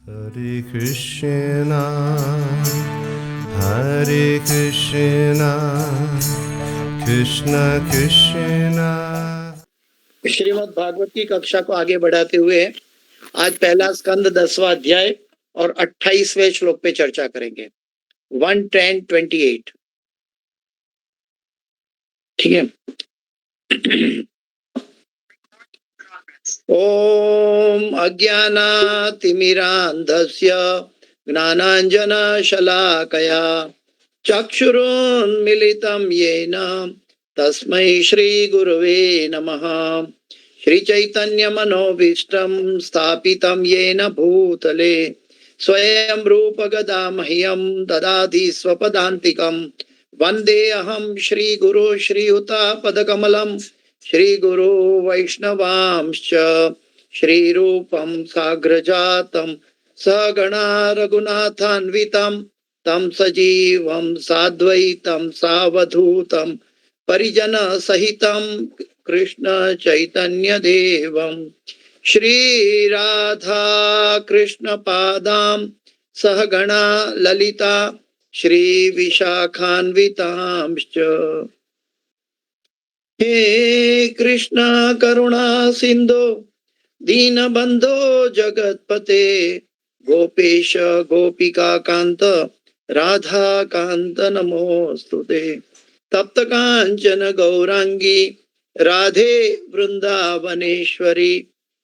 Hare Krishna, Krishna Krishna। Shrimad Bhagavat की कक्षा को आगे बढ़ाते हुए आज पहला स्कंद 10वां अध्याय और 28वें श्लोक पे चर्चा करेंगे। 110:28। ठीक है। ओम अज्ञानातिमिरान्धस्य ज्ञानाञ्जनशलाकया चक्षुरुन्मीलितं येन तस्मै श्रीगुरवे नमः। श्रीचैतन्यमनोभीष्टं स्थापितं येन भूतले स्वयं रूपगदा मह्यं ददाति स्वपदान्तिकं। वन्देऽहं श्रीगुरो श्रीयुतापदकमलं श्रीगुरो वैष्णवांश्च श्रीरूपं साग्रजातं सगणा रघुनाथान्वितं तं सजीवं साद्वैतं सावधूतं परिजन सहितं कृष्ण चैतन्य देवं श्री राधा कृष्ण पादां सहगणा ललिता श्री विशाखान्वितांश्च। हे कृष्ण करुणा सिंधु दीनबंधो जगतपते गोपेश गोपिका कांत राधा कांत नमोस्तुते। तप्त कांचन गौरांगी राधे वृंदावनेश्वरी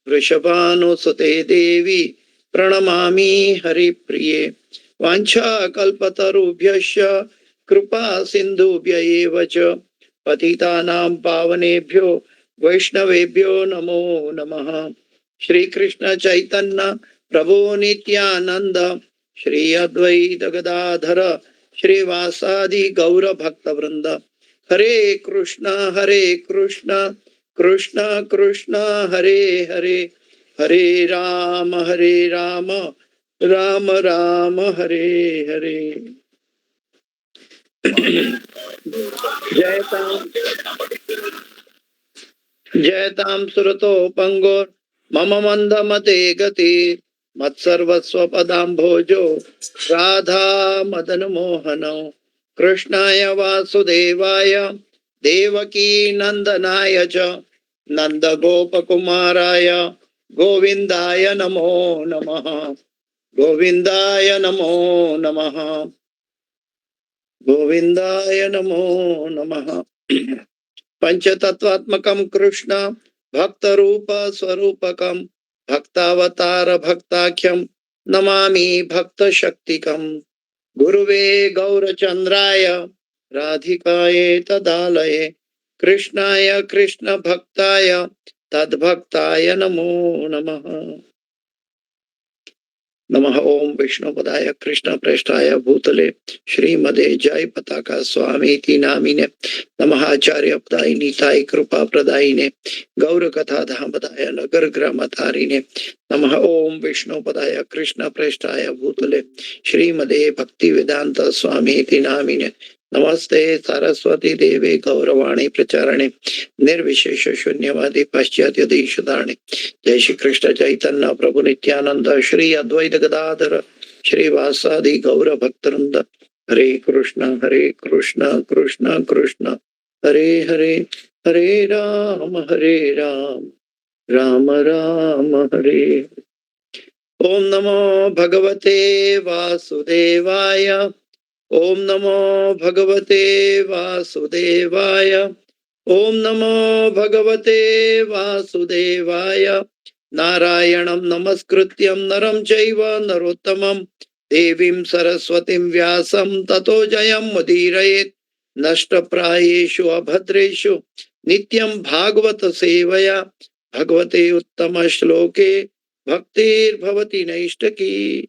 वृषभानुसुते देवी प्रणमामि हरिप्रिये। वाञ्छाकल्पतरुभ्यश्च कृपा सिन्धुभ्य एव च पतितानां पावनेभ्यो वैष्णवेभ्यो नमो नमः। श्री कृष्ण चैतन्य प्रभु नित्यानंद श्री अद्वैत गदाधर श्रीवासादि गौर भक्त वृंद। हरे कृष्ण कृष्ण कृष्ण हरे हरे, हरे राम राम राम हरे हरे। जयतां सुरतो पंगोर मम मंदमते गति मत्सर्वस्व पदाम्भोजो राधा मदन मोहनो। कृष्णाय वासुदेवाय देवकी नंदनाय च नंद गोपकुमाराय गोविंदाय नमो नमः, गोविंदाय नमो नमः, गोविंदाय नमो नमः। पंचतत्वात्मकं कृष्ण भक्त रूप स्वरूपकं भक्तावतार भक्ताख्यं नमामि भक्त शक्तिकं। गुरुवे गौरचंद्राय राधिकाये तदालये कृष्णाय कृष्ण भक्ताय तद्भक्ताय नमो नमः। नमः ओम विष्णुपदाय कृष्ण प्रेष्ठाय भूतले श्रीमदे जय पताका स्वामीति नामिने नमः। आचार्य पदाय कृपा प्रदायिने गौर कथा धामदाय नगर ग्रामतारिणे नमः। ओम विष्णुपदाय कृष्ण प्रेष्ठाय भूतले श्रीमदे भक्ति वेदांत स्वामीति नामिने नमस्ते सरस्वती देवे गौरवाणी प्रचारणे निर्विशेष शून्यवादी पाश्चात्य देशधारणे। जय श्री कृष्ण चैतन्य प्रभु नित्यानंद श्री अद्वैत गदाधर श्रीवासादि गौर भक्तवृंद। हरे कृष्ण कृष्ण कृष्ण हरे हरे, हरे राम राम राम हरे। ओम नमो भगवते वासुदेवाय, ओम नमो भगवते वासुदेवाय, ओम नमो भगवते वासुदेवाय। नारायणं नमस्कृत्यं नरं चैव नरोत्तमं देवीं सरस्वतीं व्यासं ततो जयं मुदीरयेत्। नष्टप्रायेषु अभद्रेषु नित्यं भागवत सेवया भगवते उत्तम श्लोके भक्तिर्भवति नैष्टकी।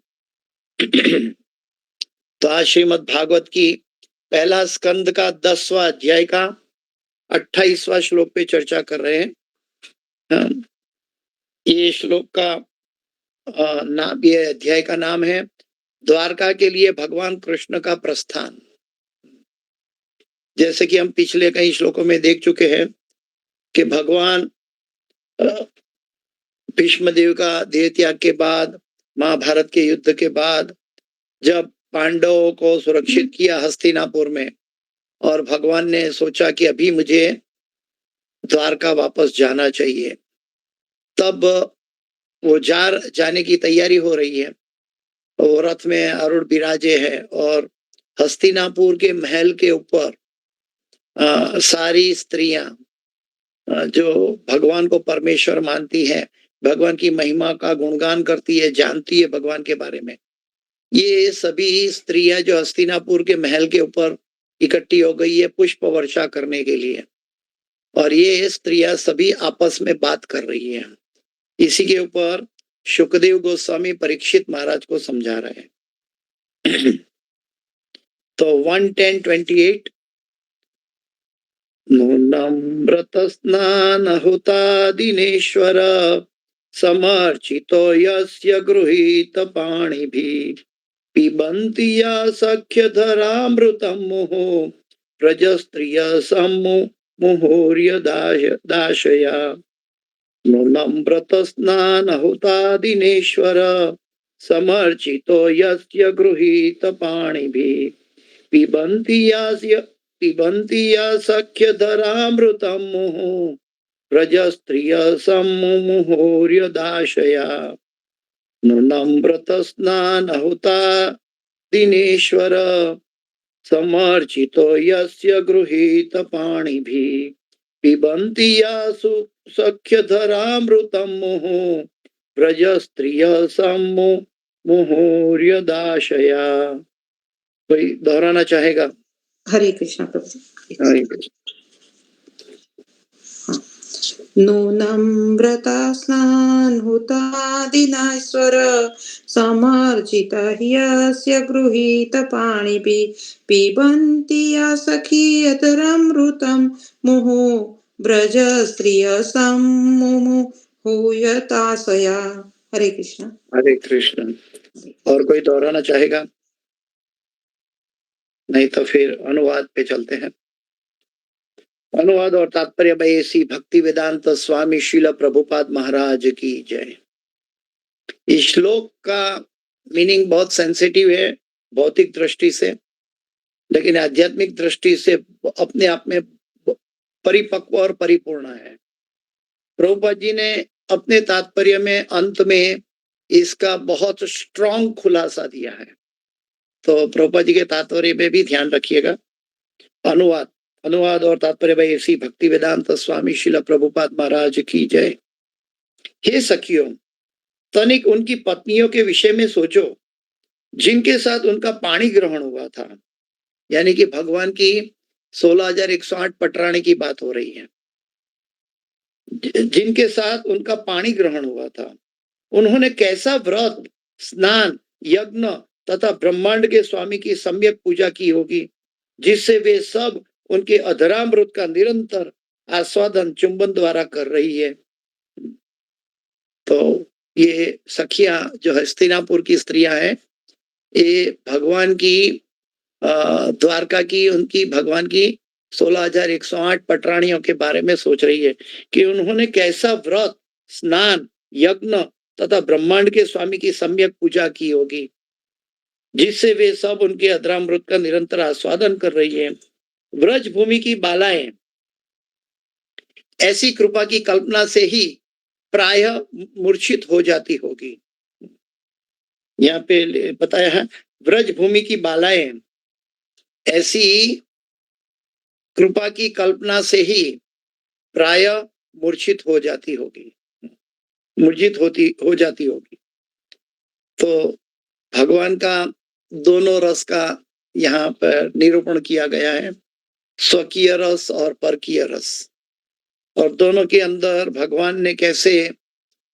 तो आज श्रीमद् भागवत की पहला स्कंद का 10वां अध्याय का 28वां श्लोक पे चर्चा कर रहे हैं। ये श्लोक का नाम, ये अध्याय का नाम है द्वारका के लिए भगवान कृष्ण का प्रस्थान। जैसे कि हम पिछले कई श्लोकों में देख चुके हैं कि भगवान भीष्मदेव का देह त्याग के बाद महाभारत के युद्ध के बाद जब पांडवों को सुरक्षित किया हस्तिनापुर में, और भगवान ने सोचा कि अभी मुझे द्वारका वापस जाना चाहिए, तब वो जाने की तैयारी हो रही है। वो रथ में अरुण विराजे है और हस्तिनापुर के महल के ऊपर सारी स्त्रियां जो भगवान को परमेश्वर मानती है, भगवान की महिमा का गुणगान करती है, जानती है भगवान के बारे में, ये सभी स्त्रियां जो हस्तिनापुर के महल के ऊपर इकट्ठी हो गई है पुष्प वर्षा करने के लिए, और ये स्त्रियां सभी आपस में बात कर रही हैं। इसी के ऊपर शुकदेव गोस्वामी परीक्षित महाराज को समझा रहे हैं। तो 110:28 नूनम्रत स्नान हुता दिनेश्वर समर्चितो यस्य गृहीत पाणिभिः पिबन्ति या सख्यधरामृतं मुहुः प्रजस्त्रिय सम्मुहुर्य दाशया नूनम्रत स्नान हुता दिनेश्वर समर्चितो यस्य गृहीत पाणिभिः पिबन्ति या सख्यधरामृतं मुहुः प्रजस्त्रिय सम्मुहुर्य दाशया नूनम्रत स्नान हुता दिनेश्वर समर्चितो यस्य गृहीत पाणिभिः पिबन्ति या सख्यधरामृतं मुहुः प्रजस्त्रिय सम्मुहुर्य दाशया। कोई दोहराना चाहेगा? हरे कृष्णा प्रभु जी। हरे कृष्ण। नूनम्रता स्नानहुता दिनेश्वर समर्चित ह्यस्य गृहीत पाणिभिः पिबन्ति या सखीयतरमृतं मुहुः ब्रजस्त्रिय सम्मुहुर्यदाशया। हरे कृष्ण। हरे कृष्ण। और कोई दोहराना चाहेगा? नहीं तो फिर अनुवाद पे चलते हैं। अनुवाद और तात्पर्य बाय श्री भक्ति वेदांत स्वामी श्रील प्रभुपाद महाराज की जय। इस श्लोक का मीनिंग बहुत सेंसिटिव है भौतिक दृष्टि से, लेकिन आध्यात्मिक दृष्टि से अपने आप में परिपक्व और परिपूर्ण है। प्रभुपाद जी ने अपने तात्पर्य में अंत में इसका बहुत स्ट्रॉन्ग खुलासा दिया है, तो प्रभुपाद जी के तात्पर्य में भी ध्यान रखिएगा। अनुवाद और तात्पर्य भाई श्री भक्ति वेदांत स्वामी श्रील प्रभुपाद महाराज की जय। हे सखियों, तनिक उनकी पत्नियों के विषय में सोचो जिनके साथ उनका पाणी ग्रहण हुआ था, यानी कि भगवान की 16,108 पटरानी की बात हो रही है। जिनके साथ उनका पाणी ग्रहण हुआ था, उन्होंने कैसा व्रत, स्नान, यज्ञ तथा ब्रह्मांड के स्वामी की सम्यक पूजा की होगी, जिससे वे सब उनके अधरामृत का निरंतर आस्वादन चुंबन द्वारा कर रही है। तो ये सखियां जो हस्तिनापुर की स्त्रियां हैं, ये भगवान की द्वारका की, उनकी भगवान की 16,108 पटरानियों के बारे में सोच रही है कि उन्होंने कैसा व्रत, स्नान, यज्ञ तथा ब्रह्मांड के स्वामी की सम्यक पूजा की होगी, जिससे वे सब उनके अधरामृत का निरंतर आस्वादन कर रही है। व्रज भूमि की बालाएं ऐसी कृपा की कल्पना से ही प्रायः मूर्छित हो जाती होगी। यहाँ पे बताया है, व्रज भूमि की बालाएं ऐसी कृपा की कल्पना से ही प्रायः मूर्छित हो जाती होगी, हो जाती होगी। तो भगवान का दोनों रस का यहाँ पर निरूपण किया गया है, स्वकीय रस और परकीय रस, और दोनों के अंदर भगवान ने कैसे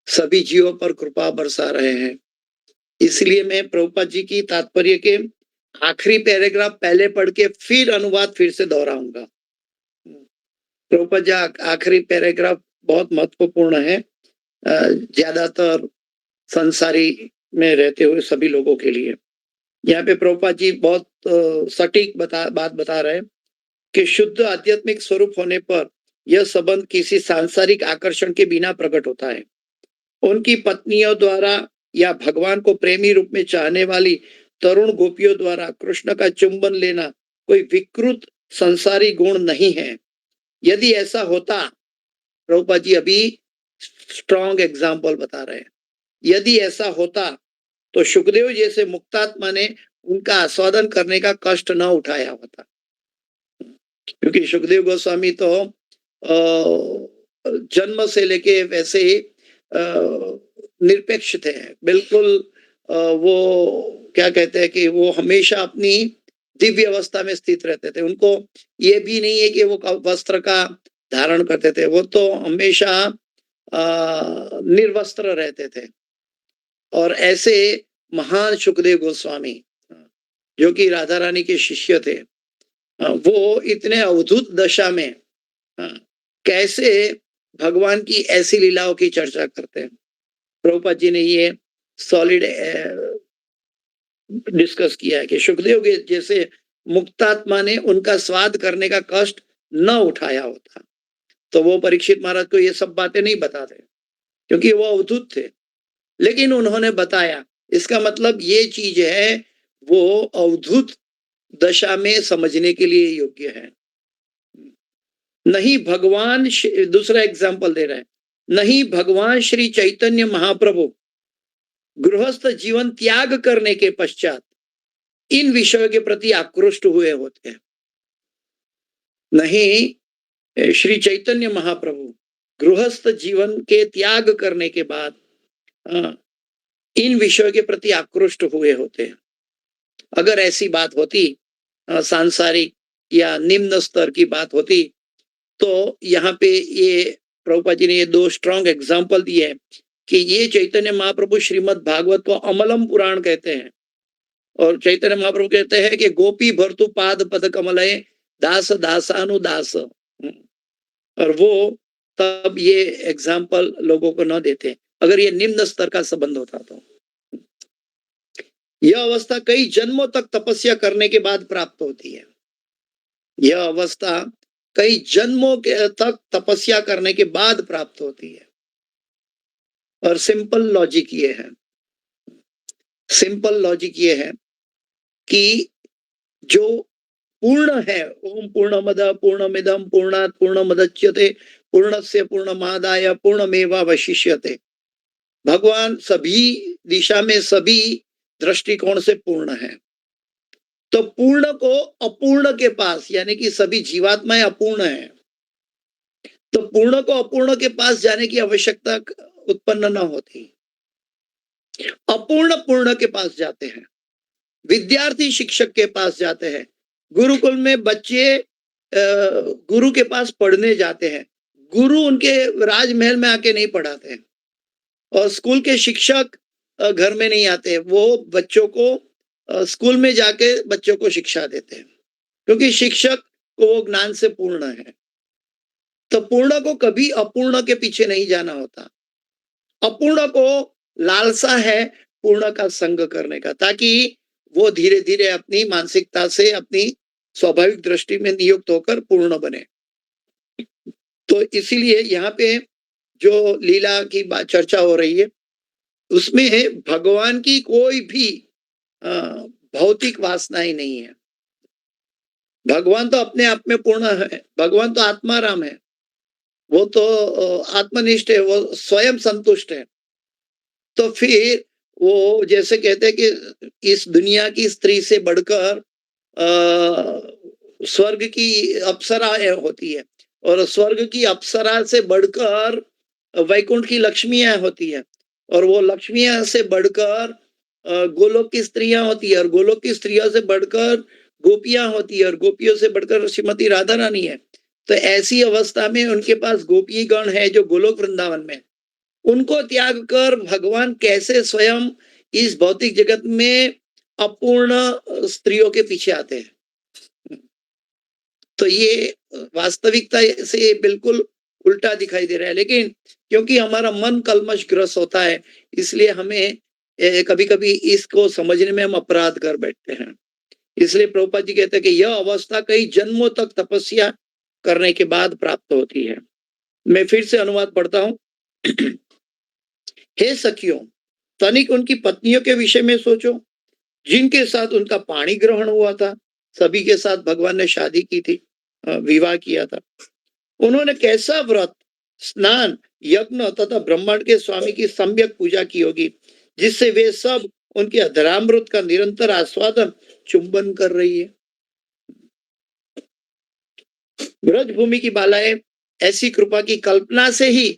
सभी जीवों पर कृपा बरसा रहे हैं। इसलिए मैं प्रभुपाद जी की तात्पर्य के आखिरी पैराग्राफ पहले पढ़ के फिर अनुवाद फिर से दोहराऊंगा। प्रभुपाद जी आखिरी पैराग्राफ बहुत महत्वपूर्ण है, ज्यादातर संसारी में रहते हुए सभी लोगों के लिए। यहाँ पे प्रभुपाद जी बहुत सटीक बात बता रहे हैं कि शुद्ध आध्यात्मिक स्वरूप होने पर यह संबंध किसी सांसारिक आकर्षण के बिना प्रकट होता है। उनकी पत्नियों द्वारा या भगवान को प्रेमी रूप में चाहने वाली तरुण गोपियों द्वारा कृष्ण का चुंबन लेना कोई विकृत संसारी गुण नहीं है। यदि ऐसा होता, प्रभुपाद जी अभी स्ट्रॉन्ग एग्जाम्पल बता रहे हैं, यदि ऐसा होता तो सुखदेव जैसे मुक्तात्मा ने उनका आस्वादन करने का कष्ट न उठाया होता। क्योंकि सुखदेव गोस्वामी तो जन्म से लेके वैसे ही निरपेक्ष थे, बिल्कुल वो क्या कहते हैं कि वो हमेशा अपनी दिव्य अवस्था में स्थित रहते थे। उनको ये भी नहीं है कि वो वस्त्र का धारण करते थे, वो तो हमेशा निर्वस्त्र रहते थे। और ऐसे महान सुखदेव गोस्वामी जो कि राधा रानी के शिष्य थे, वो इतने अवधूत दशा में कैसे भगवान की ऐसी लीलाओं की चर्चा करते हैं। प्रभुपाद जी ने ये सॉलिड डिस्कस किया है कि सुखदेव के जैसे मुक्तात्मा ने उनका स्वाद करने का कष्ट न उठाया होता तो वो परीक्षित महाराज को ये सब बातें नहीं बताते, क्योंकि वो अवधूत थे। लेकिन उन्होंने बताया, इसका मतलब ये चीज है वो अवधूत दशा में समझने के लिए योग्य है। नहीं भगवान, दूसरा एग्जाम्पल दे रहे हैं, नहीं भगवान श्री चैतन्य महाप्रभु गृहस्थ जीवन त्याग करने के पश्चात इन विषयों के प्रति आकृष्ट हुए होते हैं। नहीं श्री चैतन्य महाप्रभु गृहस्थ जीवन के त्याग करने के बाद इन विषयों के प्रति आकृष्ट हुए होते हैं। अगर ऐसी बात होती, सांसारिक या निम्न स्तर की बात होती, तो यहाँ पे ये प्रभुपाद जी ने ये दो स्ट्रॉन्ग एग्जाम्पल दिए हैं कि ये चैतन्य महाप्रभु श्रीमद् भागवत को अमलम पुराण कहते हैं। और चैतन्य महाप्रभु कहते हैं कि गोपी भर्तु पाद पद कमलय दास दासानुदास, और वो तब ये एग्जाम्पल लोगों को न देते अगर ये निम्न स्तर का संबंध होता तो। यह अवस्था कई जन्मों तक तपस्या करने के बाद प्राप्त होती है। यह अवस्था कई जन्मों के तक तपस्या करने के बाद प्राप्त होती है। और सिंपल लॉजिक ये है, सिंपल लॉजिक ये है कि जो पूर्ण है, ओम पूर्णमद पूर्णमिदम पूर्णात् पूर्णमुदच्यते पूर्णस्य पूर्णमादाय पूर्णमेवावशिष्यते। भगवान सभी दिशा में, सभी दृष्टिकोण से पूर्ण है। तो पूर्ण को अपूर्ण के पास, यानी कि सभी जीवात्माएं अपूर्ण है, तो पूर्ण को अपूर्ण के पास जाने की आवश्यकता उत्पन्न न होती। अपूर्ण पूर्ण के पास जाते हैं, विद्यार्थी शिक्षक के पास जाते हैं, गुरुकुल में बच्चे गुरु के पास पढ़ने जाते हैं, गुरु उनके राजमहल में आके नहीं पढ़ाते हैं, और स्कूल के शिक्षक घर में नहीं आते, वो बच्चों को स्कूल में जाके बच्चों को शिक्षा देते हैं, क्योंकि शिक्षक को वो ज्ञान से पूर्ण है। तो पूर्ण को कभी अपूर्ण के पीछे नहीं जाना होता। अपूर्ण को लालसा है पूर्ण का संग करने का, ताकि वो धीरे धीरे अपनी मानसिकता से अपनी स्वाभाविक दृष्टि में नियुक्त होकर पूर्ण बने। तो इसीलिए यहाँ पे जो लीला की बात चर्चा हो रही है, उसमें भगवान की कोई भी भौतिक वासनाएं नहीं है। भगवान तो अपने आप में पूर्ण है, भगवान तो आत्माराम है, वो तो आत्मनिष्ठ है, वो स्वयं संतुष्ट है। तो फिर वो जैसे कहते हैं कि इस दुनिया की स्त्री से बढ़कर स्वर्ग की अप्सरा होती है, और स्वर्ग की अप्सरा से बढ़कर वैकुंठ की लक्ष्मियां होती है, और वो लक्ष्मियां से बढ़कर गोलोक की स्त्रियां होती है, और गोलोक की स्त्रियों से बढ़कर गोपियां होती है, और गोपियों से बढ़कर श्रीमती राधा रानी है। तो ऐसी अवस्था में उनके पास गोपी गण है जो गोलोक वृंदावन में, उनको त्याग कर भगवान कैसे स्वयं इस भौतिक जगत में अपूर्ण स्त्रियों के पीछे आते हैं। तो ये वास्तविकता से बिल्कुल उल्टा दिखाई दे रहा है, लेकिन क्योंकि हमारा मन कल्मशग्रस्त होता है, इसलिए हमें कभी कभी इसको समझने में हम अपराध कर बैठते हैं। इसलिए प्रभुपाद जी कहते हैं कि यह अवस्था कई जन्मों तक तपस्या करने के बाद प्राप्त होती है। मैं फिर से अनुवाद पढ़ता हूं। हे सखियों, तनिक उनकी पत्नियों के विषय में सोचो, जिनके साथ उनका पाणी ग्रहण हुआ था। सभी के साथ भगवान ने शादी की थी, विवाह किया था। उन्होंने कैसा व्रत, स्नान, यज्ञ तथा ब्रह्मांड के स्वामी की सम्यक पूजा की होगी, जिससे वे सब उनके अधरामृत का निरंतर आस्वादन, चुंबन कर रही है। ब्रजभूमि की बालाएं ऐसी कृपा की कल्पना से ही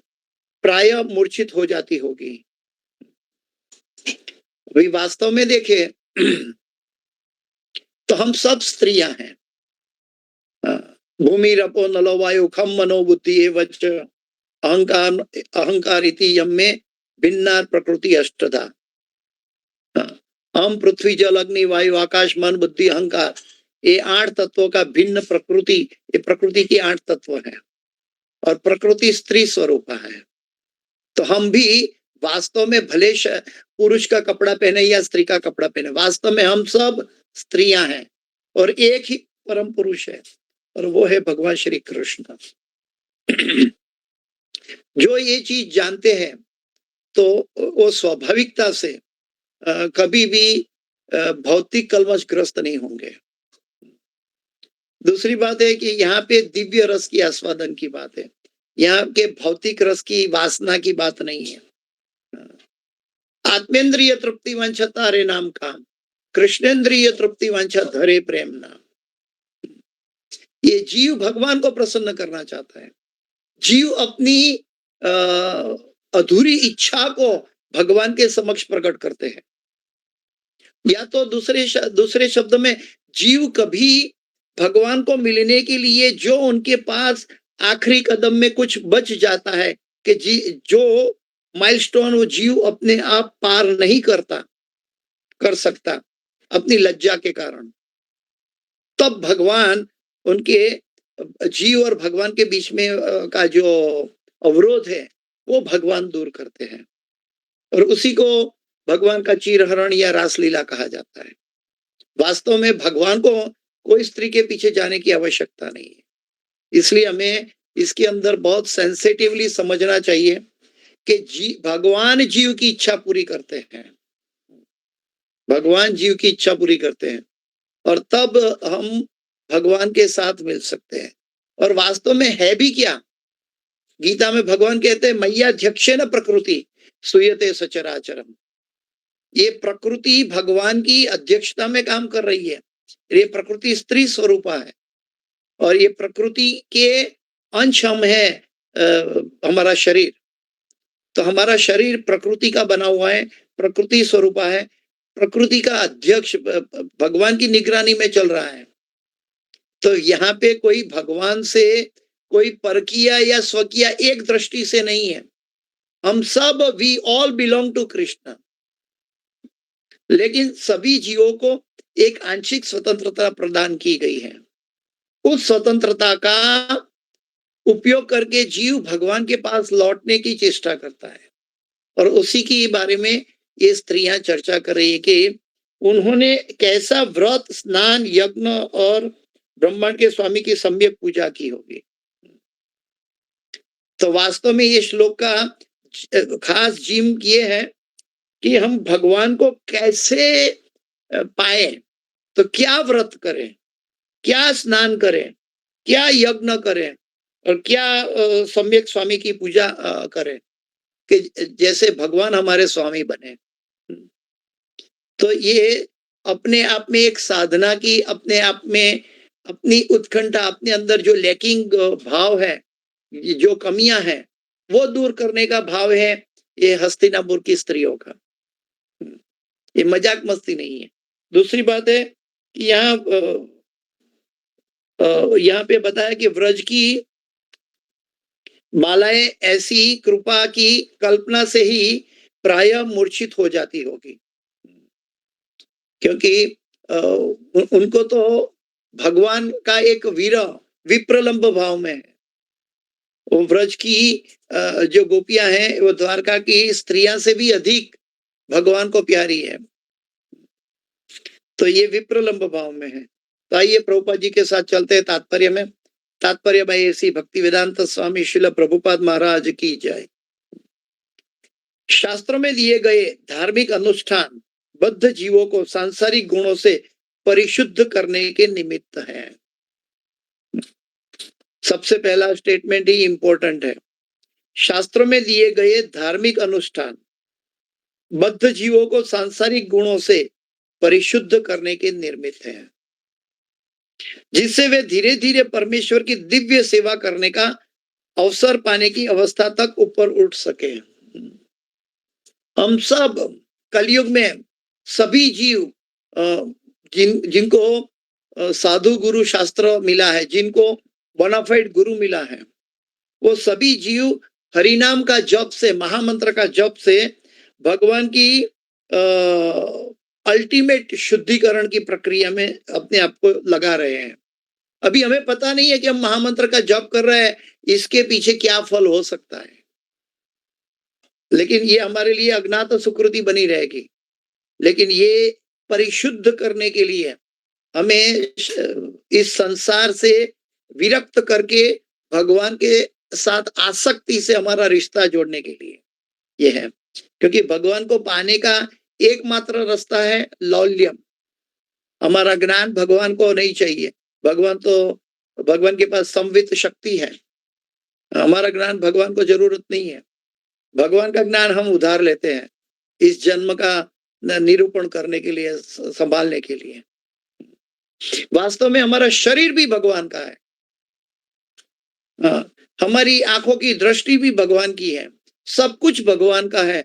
प्राय मूर्छित हो जाती होगी। वही वास्तव में देखे तो हम सब स्त्रियां हैं। भूमि रपो नलो वायु खम मनो बुद्धि वच अहंकार अहंकार इति यम में भिन्ना प्रकृति अष्टधा। हम पृथ्वी जल अग्नि वायु आकाश मन बुद्धि अहंकार, ये 8 तत्वों का भिन्न प्रकृति, ये प्रकृति की 8 तत्व है और प्रकृति स्त्री स्वरूप है। तो हम भी वास्तव में भले पुरुष का कपड़ा पहने या स्त्री का कपड़ा पहने, वास्तव में हम सब स्त्रियां हैं और एक ही परम पुरुष है और वो है भगवान श्री कृष्ण। जो ये चीज जानते हैं तो वो स्वाभाविकता से कभी भी भौतिक कलमशग्रस्त नहीं होंगे। दूसरी बात है कि यहाँ पे दिव्य रस की आस्वादन की बात है, यहाँ के भौतिक रस की वासना की बात नहीं है। आत्मेंद्रिय तृप्ति वांछा तारे नाम काम, कृष्णेंद्रिय तृप्ति वांछा धरे प्रेम नाम। ये जीव भगवान को प्रसन्न करना चाहता है। जीव अपनी अधूरी इच्छा को भगवान के समक्ष प्रकट करते हैं। या तो दूसरे शब्द में, जीव कभी भगवान को मिलने के लिए जो उनके पास आखिरी कदम में कुछ बच जाता है कि जो माइलस्टोन वो जीव अपने आप पार नहीं कर सकता अपनी लज्जा के कारण, तब भगवान उनके जीव और भगवान के बीच में का जो अवरोध है वो भगवान दूर करते हैं और उसी को भगवान का चीरहरण या रासलीला कहा जाता है। वास्तव में भगवान को कोई स्त्री के पीछे जाने की आवश्यकता नहीं है। इसलिए हमें इसके अंदर बहुत सेंसिटिवली समझना चाहिए कि भगवान जीव की इच्छा पूरी करते हैं, भगवान जीव की इच्छा पूरी करते हैं और तब हम भगवान के साथ मिल सकते हैं। और वास्तव में है भी क्या, गीता में भगवान कहते हैं मय्याध्यक्षेन प्रकृति सूयते सचराचरम। ये प्रकृति भगवान की अध्यक्षता में काम कर रही है। ये प्रकृति स्त्री स्वरूपा है और ये प्रकृति के अंश हम है हमारा शरीर। तो हमारा शरीर प्रकृति का बना हुआ है, प्रकृति स्वरूपा है, प्रकृति का अध्यक्ष भगवान की निगरानी में चल रहा है। तो यहाँ पे कोई भगवान से कोई परकिया या स्वकिया एक दृष्टि से नहीं है। हम सब we all belong to Krishna, लेकिन सभी जीवों को एक आंशिक स्वतंत्रता प्रदान की गई है। उस स्वतंत्रता का उपयोग करके जीव भगवान के पास लौटने की चेष्टा करता है और उसी के बारे में ये स्त्रियां चर्चा कर रही है कि उन्होंने कैसा व्रत, स्नान, यज्ञ और ब्रह्मांड के स्वामी की सम्यक पूजा की होगी। तो वास्तव में ये श्लोक का खास जिम ये है कि हम भगवान को कैसे पाए, तो क्या व्रत करें, क्या स्नान करें, क्या यज्ञ करें और क्या सम्यक स्वामी की पूजा करें कि जैसे भगवान हमारे स्वामी बने। तो ये अपने आप में एक साधना की, अपने आप में अपनी उत्कंठा, अपने अंदर जो लैकिंग भाव है, जो कमियां हैं, वो दूर करने का भाव है ये हस्तिनापुर की स्त्रियों का। ये मजाक मस्ती नहीं है। दूसरी बात है कि यहाँ पे बताया कि व्रज की बालाएं ऐसी कृपा की कल्पना से ही प्राय मूर्छित हो जाती होगी, क्योंकि उनको तो भगवान का एक विप्रलंब भाव में है। वो व्रज की जो गोपियां हैं वो द्वारका की स्त्रियां से भी अधिक भगवान को प्यारी है, तो ये विप्रलंब भाव में है। तो आइए प्रभुपाद जी के साथ चलते हैं तात्पर्य में। तात्पर्य भाई ऐसी भक्ति वेदांत स्वामी श्रील प्रभुपाद महाराज की जय। शास्त्रों में दिए गए धार्मिक अनुष्ठान बद्ध जीवों को सांसारिक गुणों से परिशुद्ध करने के निमित्त है। सबसे पहला स्टेटमेंट ही इंपॉर्टेंट है। शास्त्रों में दिए गए धार्मिक अनुष्ठान बद्ध जीवों को सांसारिक गुणों से परिशुद्ध करने के निर्मित है, जिससे वे धीरे धीरे परमेश्वर की दिव्य सेवा करने का अवसर पाने की अवस्था तक ऊपर उठ सके। हम सब कलयुग में सभी जीव जिनको साधु गुरु शास्त्र मिला है, जिनको बोनाफाइड गुरु मिला है, वो सभी जीव हरिनाम का जप से, महामंत्र का जप से भगवान की अल्टीमेट शुद्धिकरण की प्रक्रिया में अपने आप को लगा रहे हैं। अभी हमें पता नहीं है कि हम महामंत्र का जप कर रहे हैं, इसके पीछे क्या फल हो सकता है, लेकिन ये हमारे लिए अज्ञात सुकृति बनी रहेगी। लेकिन ये परिशुद्ध करने के लिए हमें इस संसार से विरक्त करके भगवान के साथ आसक्ति से हमारा रिश्ता जोड़ने के लिए ये है। क्योंकि भगवान को पाने का एकमात्र रास्ता है लौल्यम। हमारा ज्ञान भगवान को नहीं चाहिए, भगवान के पास संवित शक्ति है। हमारा ज्ञान भगवान को जरूरत नहीं है। भगवान का ज्ञान हम उधार लेते हैं इस जन्म का निरूपण करने के लिए, संभालने के लिए। वास्तव में हमारा शरीर भी भगवान का है, हमारी आंखों की दृष्टि भी भगवान की है, सब कुछ भगवान का है।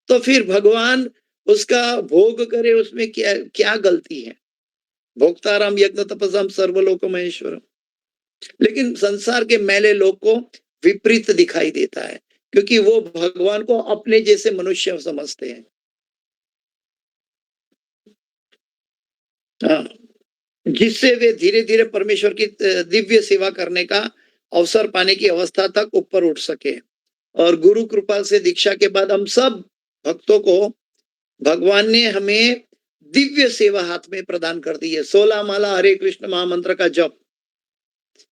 तो फिर भगवान उसका भोग करे, उसमें क्या क्या गलती है? भोक्ताराम यज्ञ तपसाम सर्वलोक महेश्वरम। लेकिन संसार के मैले लोग को विपरीत दिखाई देता है, क्योंकि वो भगवान को अपने जैसे मनुष्य समझते हैं। जिससे वे धीरे धीरे परमेश्वर की दिव्य सेवा करने का अवसर पाने की अवस्था तक ऊपर उठ सके। और गुरु कृपा से दीक्षा के बाद हम सब भक्तों को भगवान ने हमें दिव्य सेवा हाथ में प्रदान कर दी है। 16 माला हरे कृष्ण महामंत्र का जप,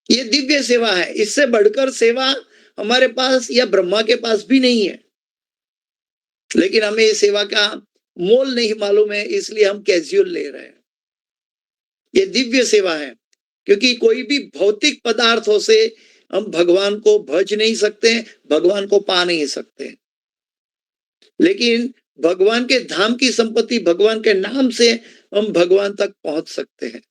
ये दिव्य सेवा है। इससे बढ़कर सेवा हमारे पास या ब्रह्मा के पास भी नहीं है। लेकिन हमें इस सेवा का मोल नहीं मालूम है, इसलिए हम कैजुअल ले रहे हैं। ये दिव्य सेवा है, क्योंकि कोई भी भौतिक पदार्थों से हम भगवान को भज नहीं सकते, भगवान को पा नहीं सकते। लेकिन भगवान के धाम की संपत्ति, भगवान के नाम से हम भगवान तक पहुंच सकते हैं।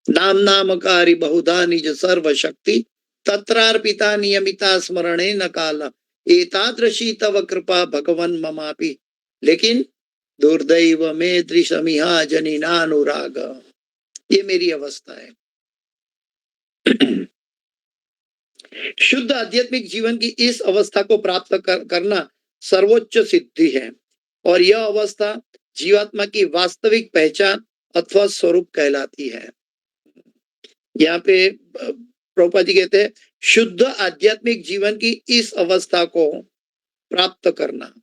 नाम नामकारी बहुधा निज सर्व शक्ति तत्रार्पिता नियमिता स्मरणे न काल एतादृशी तव कृपा भगवन ममापि। लेकिन दुर्दैव में दृशमिहा जनिनानुराग, ये मेरी अवस्था है। शुद्ध आध्यात्मिक जीवन की इस अवस्था को प्राप्त करना सर्वोच्च सिद्धि है, और यह अवस्था जीवात्मा की वास्तविक पहचान अथवा स्वरूप कहलाती है। यहाँ पे प्रभुपाद जी कहते हैं, शुद्ध आध्यात्मिक जीवन की इस अवस्था को प्राप्त करना,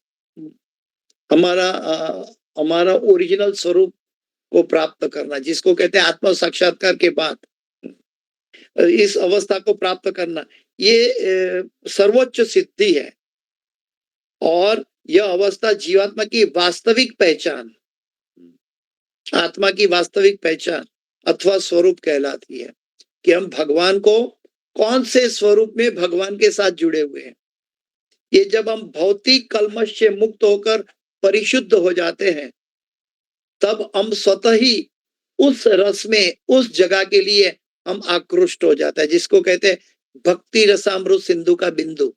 हमारा ओरिजिनल स्वरूप को प्राप्त करना, जिसको कहते हैं आत्म साक्षात्कार के बाद इस अवस्था को प्राप्त करना, ये सर्वोच्च सिद्धि है। और यह अवस्था जीवात्मा की वास्तविक पहचान, आत्मा की वास्तविक पहचान अथवा स्वरूप कहलाती है, कि हम भगवान को कौन से स्वरूप में भगवान के साथ जुड़े हुए हैं। ये जब हम भौतिक कलमश से मुक्त होकर परिशुद्ध हो जाते हैं, तब हम स्वतः ही उस रस में, उस जगह के लिए हम आकृष्ट हो जाता है, जिसको कहते हैं भक्ति रसामृत सिंधु का बिंदु।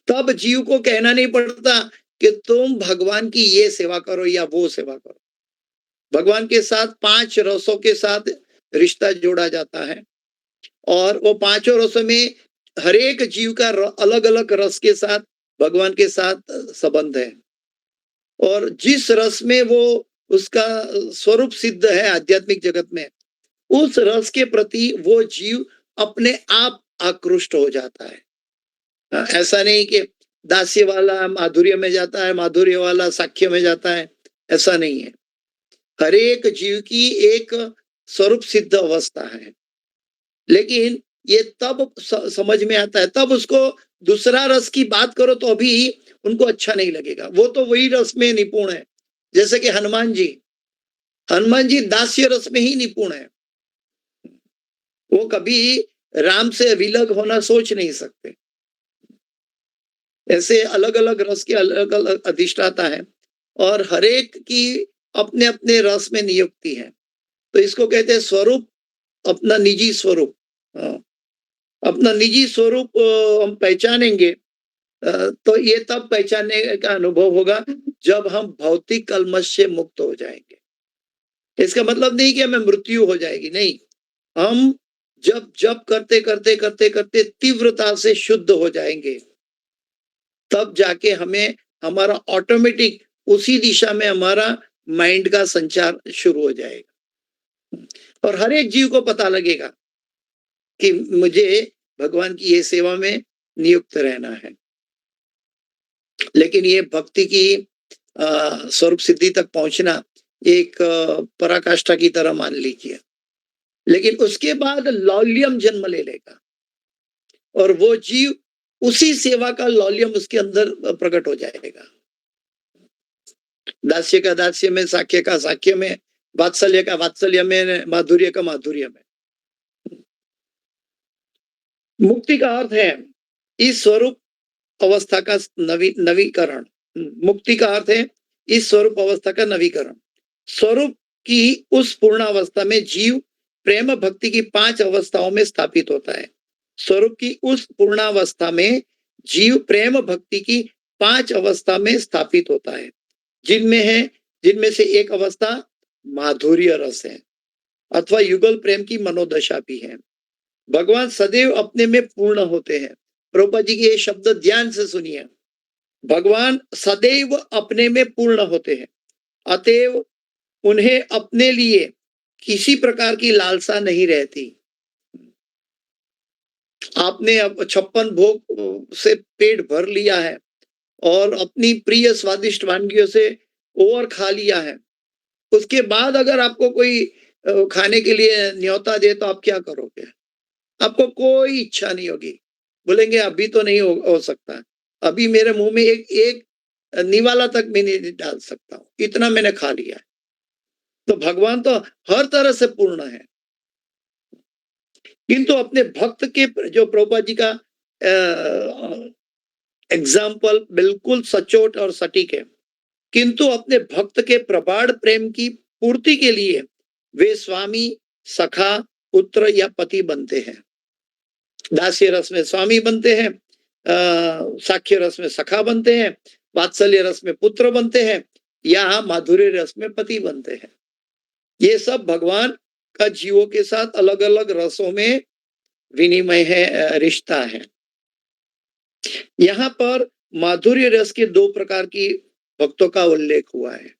तब जीव को कहना नहीं पड़ता कि तुम भगवान की ये सेवा करो या वो सेवा करो। भगवान के साथ 5 रसों के साथ रिश्ता जोड़ा जाता है, और वो 5 रसों में हर एक जीव का अलग अलग रस के साथ भगवान के साथ संबंध है। और जिस रस में वो उसका स्वरूप सिद्ध है आध्यात्मिक जगत में, उस रस के प्रति वो जीव अपने आप आकृष्ट हो जाता है। ऐसा नहीं कि दास्य वाला माधुर्य में जाता है, माधुर्य वाला साख्य में जाता है, ऐसा नहीं है। हर एक जीव की एक स्वरूप सिद्ध अवस्था है। लेकिन ये तब समझ में आता है, तब उसको दूसरा रस की बात करो तो अभी उनको अच्छा नहीं लगेगा। वो तो वही रस में निपुण है, जैसे कि हनुमान जी दास्य रस में ही निपुण है। वो कभी राम से विलग होना सोच नहीं सकते। ऐसे अलग अलग रस के अलग अलग अधिष्ठाता है और हरेक की अपने अपने रस में नियुक्ति है। तो इसको कहते हैं स्वरूप, अपना निजी स्वरूप। अपना निजी स्वरूप हम पहचानेंगे तो ये तब पहचानने का अनुभव होगा जब हम भौतिक कलमश से मुक्त हो जाएंगे। इसका मतलब नहीं कि हमें मृत्यु हो जाएगी, नहीं। हम जब जब करते करते करते करते तीव्रता से शुद्ध हो जाएंगे, तब जाके हमें हमारा ऑटोमेटिक उसी दिशा में हमारा माइंड का संचार शुरू हो जाएगा और हर एक जीव को पता लगेगा कि मुझे भगवान की ये सेवा में नियुक्त रहना है। लेकिन ये भक्ति की स्वरूप सिद्धि तक पहुंचना एक पराकाष्ठा की तरह मान लीजिए। लेकिन उसके बाद लौल्यम जन्म ले लेगा और वो जीव उसी सेवा का लौल्यम उसके अंदर प्रकट हो जाएगा। दास्य का दास्य में, साक्ष्य का साक्ष्य में, वात्सल्य का वात्सल्य में, माधुर्य का माधुर्य में। मुक्ति का अर्थ है इस स्वरूप अवस्था का नवीकरण। मुक्ति का अर्थ है इस स्वरूप अवस्था का नवीकरण। स्वरूप की उस पूर्ण अवस्था में जीव प्रेम भक्ति की 5 अवस्थाओं में स्थापित होता है। स्वरूप की उस पूर्णावस्था में जीव प्रेम भक्ति की 5 अवस्था में स्थापित होता है, जिनमें से एक अवस्था माधुर्य रस है अथवा युगल प्रेम की मनोदशा भी है। भगवान सदैव अपने में पूर्ण होते हैं। प्रभुपाद जी के ये शब्द ध्यान से सुनिए। भगवान सदैव अपने में पूर्ण होते हैं, अतएव उन्हें अपने लिए किसी प्रकार की लालसा नहीं रहती। आपने अब 56 भोग से पेट भर लिया है और अपनी प्रिय स्वादिष्ट वानगियों से ओवर खा लिया है। उसके बाद अगर आपको कोई खाने के लिए न्योता दे तो आप क्या करोगे? आपको कोई इच्छा नहीं होगी। बोलेंगे अभी तो नहीं हो सकता, अभी मेरे मुंह में एक निवाला तक मैं नहीं डाल सकता हूँ, इतना मैंने खा लिया है। तो भगवान तो हर तरह से पूर्ण है, किंतु अपने भक्त के जो प्रभुपाद जी का एग्जाम्पल बिल्कुल सचोट और सटीक है। किंतु अपने भक्त के प्रगाढ़ प्रेम की पूर्ति के लिए वे स्वामी, सखा, पुत्र या पति बनते हैं। दास्य रस में स्वामी बनते हैं, साक्ष्य रस में सखा बनते हैं, वात्सल्य रस में पुत्र बनते हैं या माधुर्य रस में पति बनते हैं। ये सब भगवान का जीवों के साथ अलग अलग रसों में विनिमय है, रिश्ता है। यहाँ पर माधुर्य रस के 2 प्रकार की भक्तों का उल्लेख हुआ है।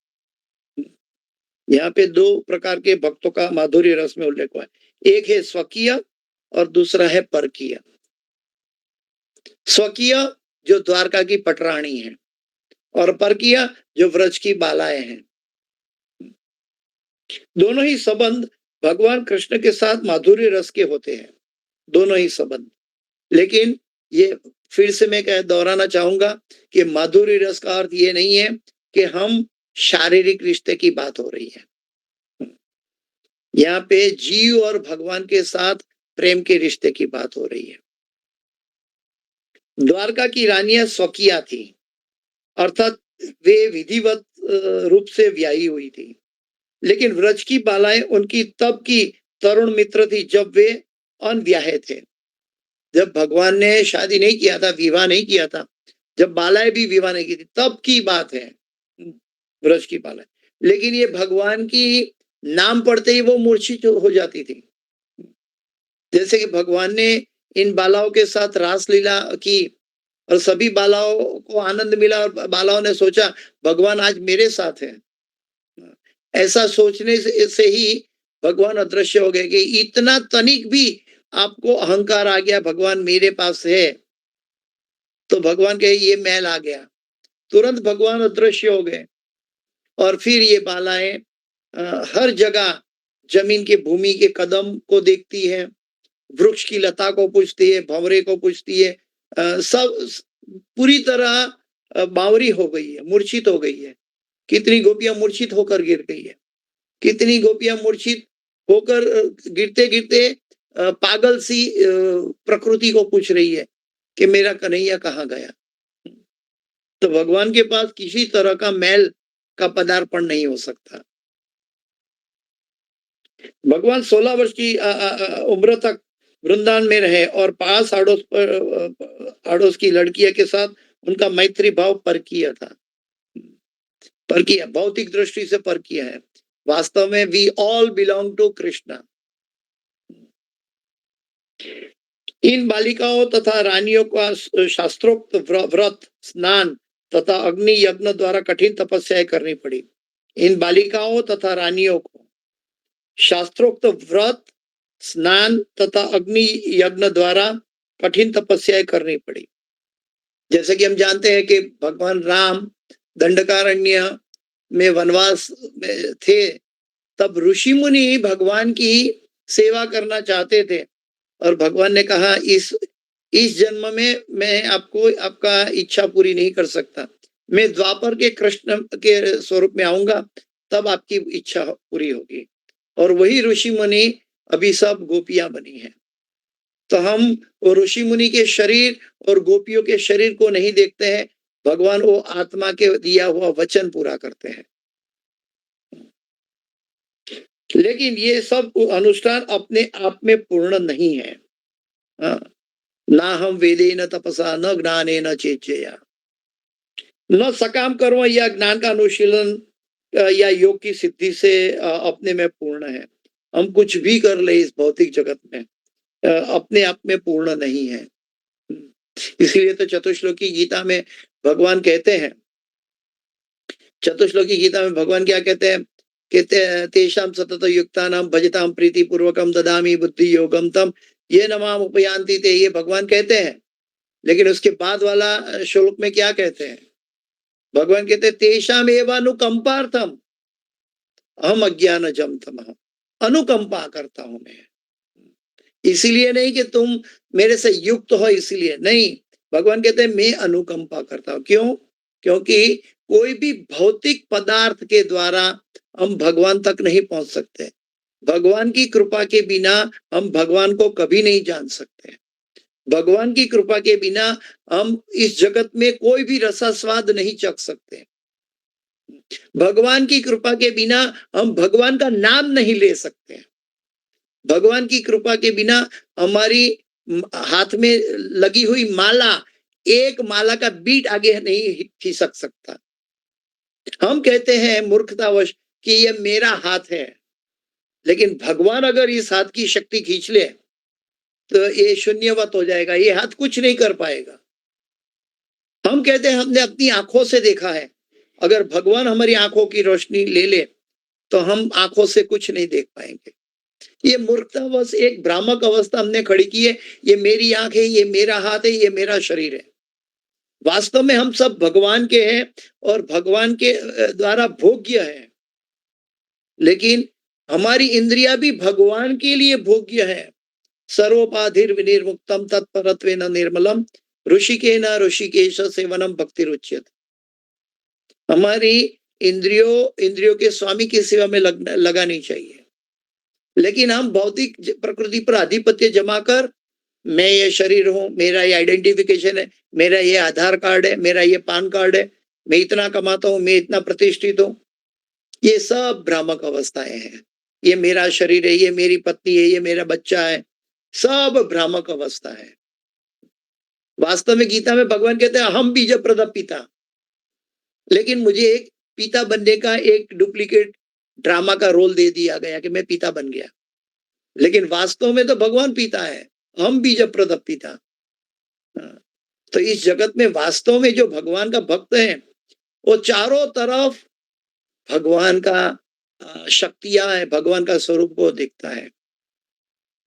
यहाँ पे 2 प्रकार के भक्तों का माधुर्य रस में उल्लेख हुआ है। एक है स्वकीय और दूसरा है परकीय। स्वकीय जो द्वारका की पटरानी है और परकीय जो व्रज की बालाएं हैं। दोनों ही संबंध भगवान कृष्ण के साथ माधुर्य रस के होते हैं, दोनों ही संबंध। लेकिन ये फिर से मैं दोहराना चाहूंगा कि माधुर्य रस का अर्थ ये नहीं है कि हम शारीरिक रिश्ते की बात हो रही है। यहाँ पे जीव और भगवान के साथ प्रेम के रिश्ते की बात हो रही है। द्वारका की रानियां स्वकीया थी, अर्थात वे विधिवत रूप से व्याही हुई थी। लेकिन व्रज की बालाएं उनकी तब की तरुण मित्र थी जब वे अनव्याहे थे, जब भगवान ने शादी नहीं किया था, विवाह नहीं किया था, जब बालाएं भी विवाह नहीं की थी, तब की बात है व्रज की बालाएं। लेकिन ये भगवान की नाम पढ़ते ही वो मूर्छित हो जाती थी। जैसे कि भगवान ने इन बालाओं के साथ रासलीला की और सभी बालाओं को आनंद मिला और बालाओं ने सोचा भगवान आज मेरे साथ है। ऐसा सोचने से ही भगवान अदृश्य हो गए कि इतना तनिक भी आपको अहंकार आ गया भगवान मेरे पास है, तो भगवान कहे ये मैल आ गया, तुरंत भगवान अदृश्य हो गए। और फिर ये बालाएं हर जगह जमीन के भूमि के कदम को देखती है, वृक्ष की लता को पूजती है, भंवरे को पूजती है, सब पूरी तरह बावरी हो गई है, मूर्छित हो गई है। कितनी गोपियां मूर्छित होकर गिर गई है, कितनी गोपियां मूर्छित होकर गिरते गिरते पागल सी प्रकृति को पूछ रही है कि मेरा कन्हैया कहाँ गया। तो भगवान के पास किसी तरह का मैल का पदार्पण नहीं हो सकता। भगवान 16 वर्ष की उम्र तक वृंदावन में रहे और पास आड़ोस की लड़कियों के साथ उनका मैत्री भाव परकीय था। परकीय भौतिक दृष्टि से परकीय है, वास्तव में we all belong to Krishna. इन बालिकाओं तथा रानियों का शास्त्रोक्त व्रत, स्नान तथा अग्नि यज्ञ द्वारा कठिन तपस्याएं करनी पड़ी। इन बालिकाओं तथा रानियों को शास्त्रोक्त व्रत, स्नान तथा अग्नि यज्ञ द्वारा कठिन तपस्याएं करनी पड़ी। जैसे कि हम जानते हैं कि भगवान राम दंडकारण्य में वनवास में थे, तब ऋषि मुनि भगवान की सेवा करना चाहते थे और भगवान ने कहा इस जन्म में मैं आपका इच्छा पूरी नहीं कर सकता, मैं द्वापर के कृष्ण के स्वरूप में आऊंगा, तब आपकी इच्छा पूरी होगी। और वही ऋषि मुनि अभी सब गोपियां बनी हैं। तो हम ऋषि मुनि के शरीर और गोपियों के शरीर को नहीं देखते हैं, भगवान वो आत्मा के दिया हुआ वचन पूरा करते हैं। लेकिन ये सब अनुष्ठान अपने आप में पूर्ण नहीं है। ना हम वेदे न तपसा न ज्ञाने न चेतया, न सकाम कर्म या ज्ञान का अनुशीलन या योग की सिद्धि से अपने में पूर्ण है। हम कुछ भी कर ले इस भौतिक जगत में अपने आप में पूर्ण नहीं है। इसलिए तो चतुश्लोकी गीता में भगवान कहते हैं, चतुश्लोकी गीता में भगवान क्या कहते हैं, कहते तेषाम सतत युक्तानाम भजताम प्रीति पूर्वकम ददामी बुद्धि योगम तम ये नमाम उपयांति ते, ये भगवान कहते हैं। लेकिन उसके बाद वाला श्लोक में क्या कहते हैं, भगवान कहते हैं तेषाम एवानुकंपार्थम हम अज्ञान जम तमः, अनुकंपा करता हूं मैं, इसीलिए नहीं कि तुम मेरे से युक्त हो इसलिए नहीं। भगवान कहते हैं मैं अनुकंपा करता हूं। क्यों? क्योंकि कोई भी भौतिक पदार्थ के द्वारा हम भगवान तक नहीं पहुंच सकते। भगवान की कृपा के बिना हम भगवान को कभी नहीं जान सकते। भगवान की कृपा के बिना हम इस जगत में कोई भी रसास्वाद नहीं चख सकते। भगवान की कृपा के बिना हम भगवान का नाम नहीं ले सकते। भगवान की कृपा के बिना हमारी हाथ में लगी हुई माला, एक माला का बीट आगे नहीं खिसक सकता। हम कहते हैं मूर्खतावश कि ये मेरा हाथ है, लेकिन भगवान अगर इस हाथ की शक्ति खींच ले तो ये शून्यवत हो जाएगा, ये हाथ कुछ नहीं कर पाएगा। हम कहते हैं हमने अपनी आंखों से देखा है, अगर भगवान हमारी आंखों की रोशनी ले ले तो हम आंखों से कुछ नहीं देख पाएंगे। ये मूर्खतावश एक भ्रामक अवस्था हमने खड़ी की है, ये मेरी आंख है, ये मेरा हाथ है, ये मेरा शरीर है। वास्तव में हम सब भगवान के हैं और भगवान के द्वारा भोग्य हैं, लेकिन हमारी इंद्रिया भी भगवान के लिए भोग्य है। सर्वोपाधिर विनिर्मुक्तम तत्परत्वेन निर्मलम ऋषिकेन ऋषिकेश सेवनम भक्ति रुच्यते। हमारी इंद्रियों के स्वामी की सेवा में लगानी चाहिए, लेकिन हम भौतिक प्रकृति पर आधिपत्य जमा कर मैं ये शरीर हूं, मेरा ये आइडेंटिफिकेशन है, मेरा ये आधार कार्ड है, मेरा ये पान कार्ड है, मैं इतना कमाता हूं, मैं इतना प्रतिष्ठित हूं, ये सब भ्रामक अवस्थाएं हैं। ये मेरा शरीर है, ये मेरी पत्नी है, ये मेरा बच्चा है, सब भ्रामक अवस्था है। वास्तव में गीता में भगवान कहते हैं हम बीज प्रद पिता, लेकिन मुझे एक पिता बनने का एक डुप्लीकेट ड्रामा का रोल दे दिया गया कि मैं पिता बन गया, लेकिन वास्तव में तो भगवान पिता है, हम बीज प्रद पिता। तो इस जगत में वास्तव में जो भगवान का भक्त है वो चारों तरफ भगवान का शक्तियां है, भगवान का स्वरूप को दिखता है।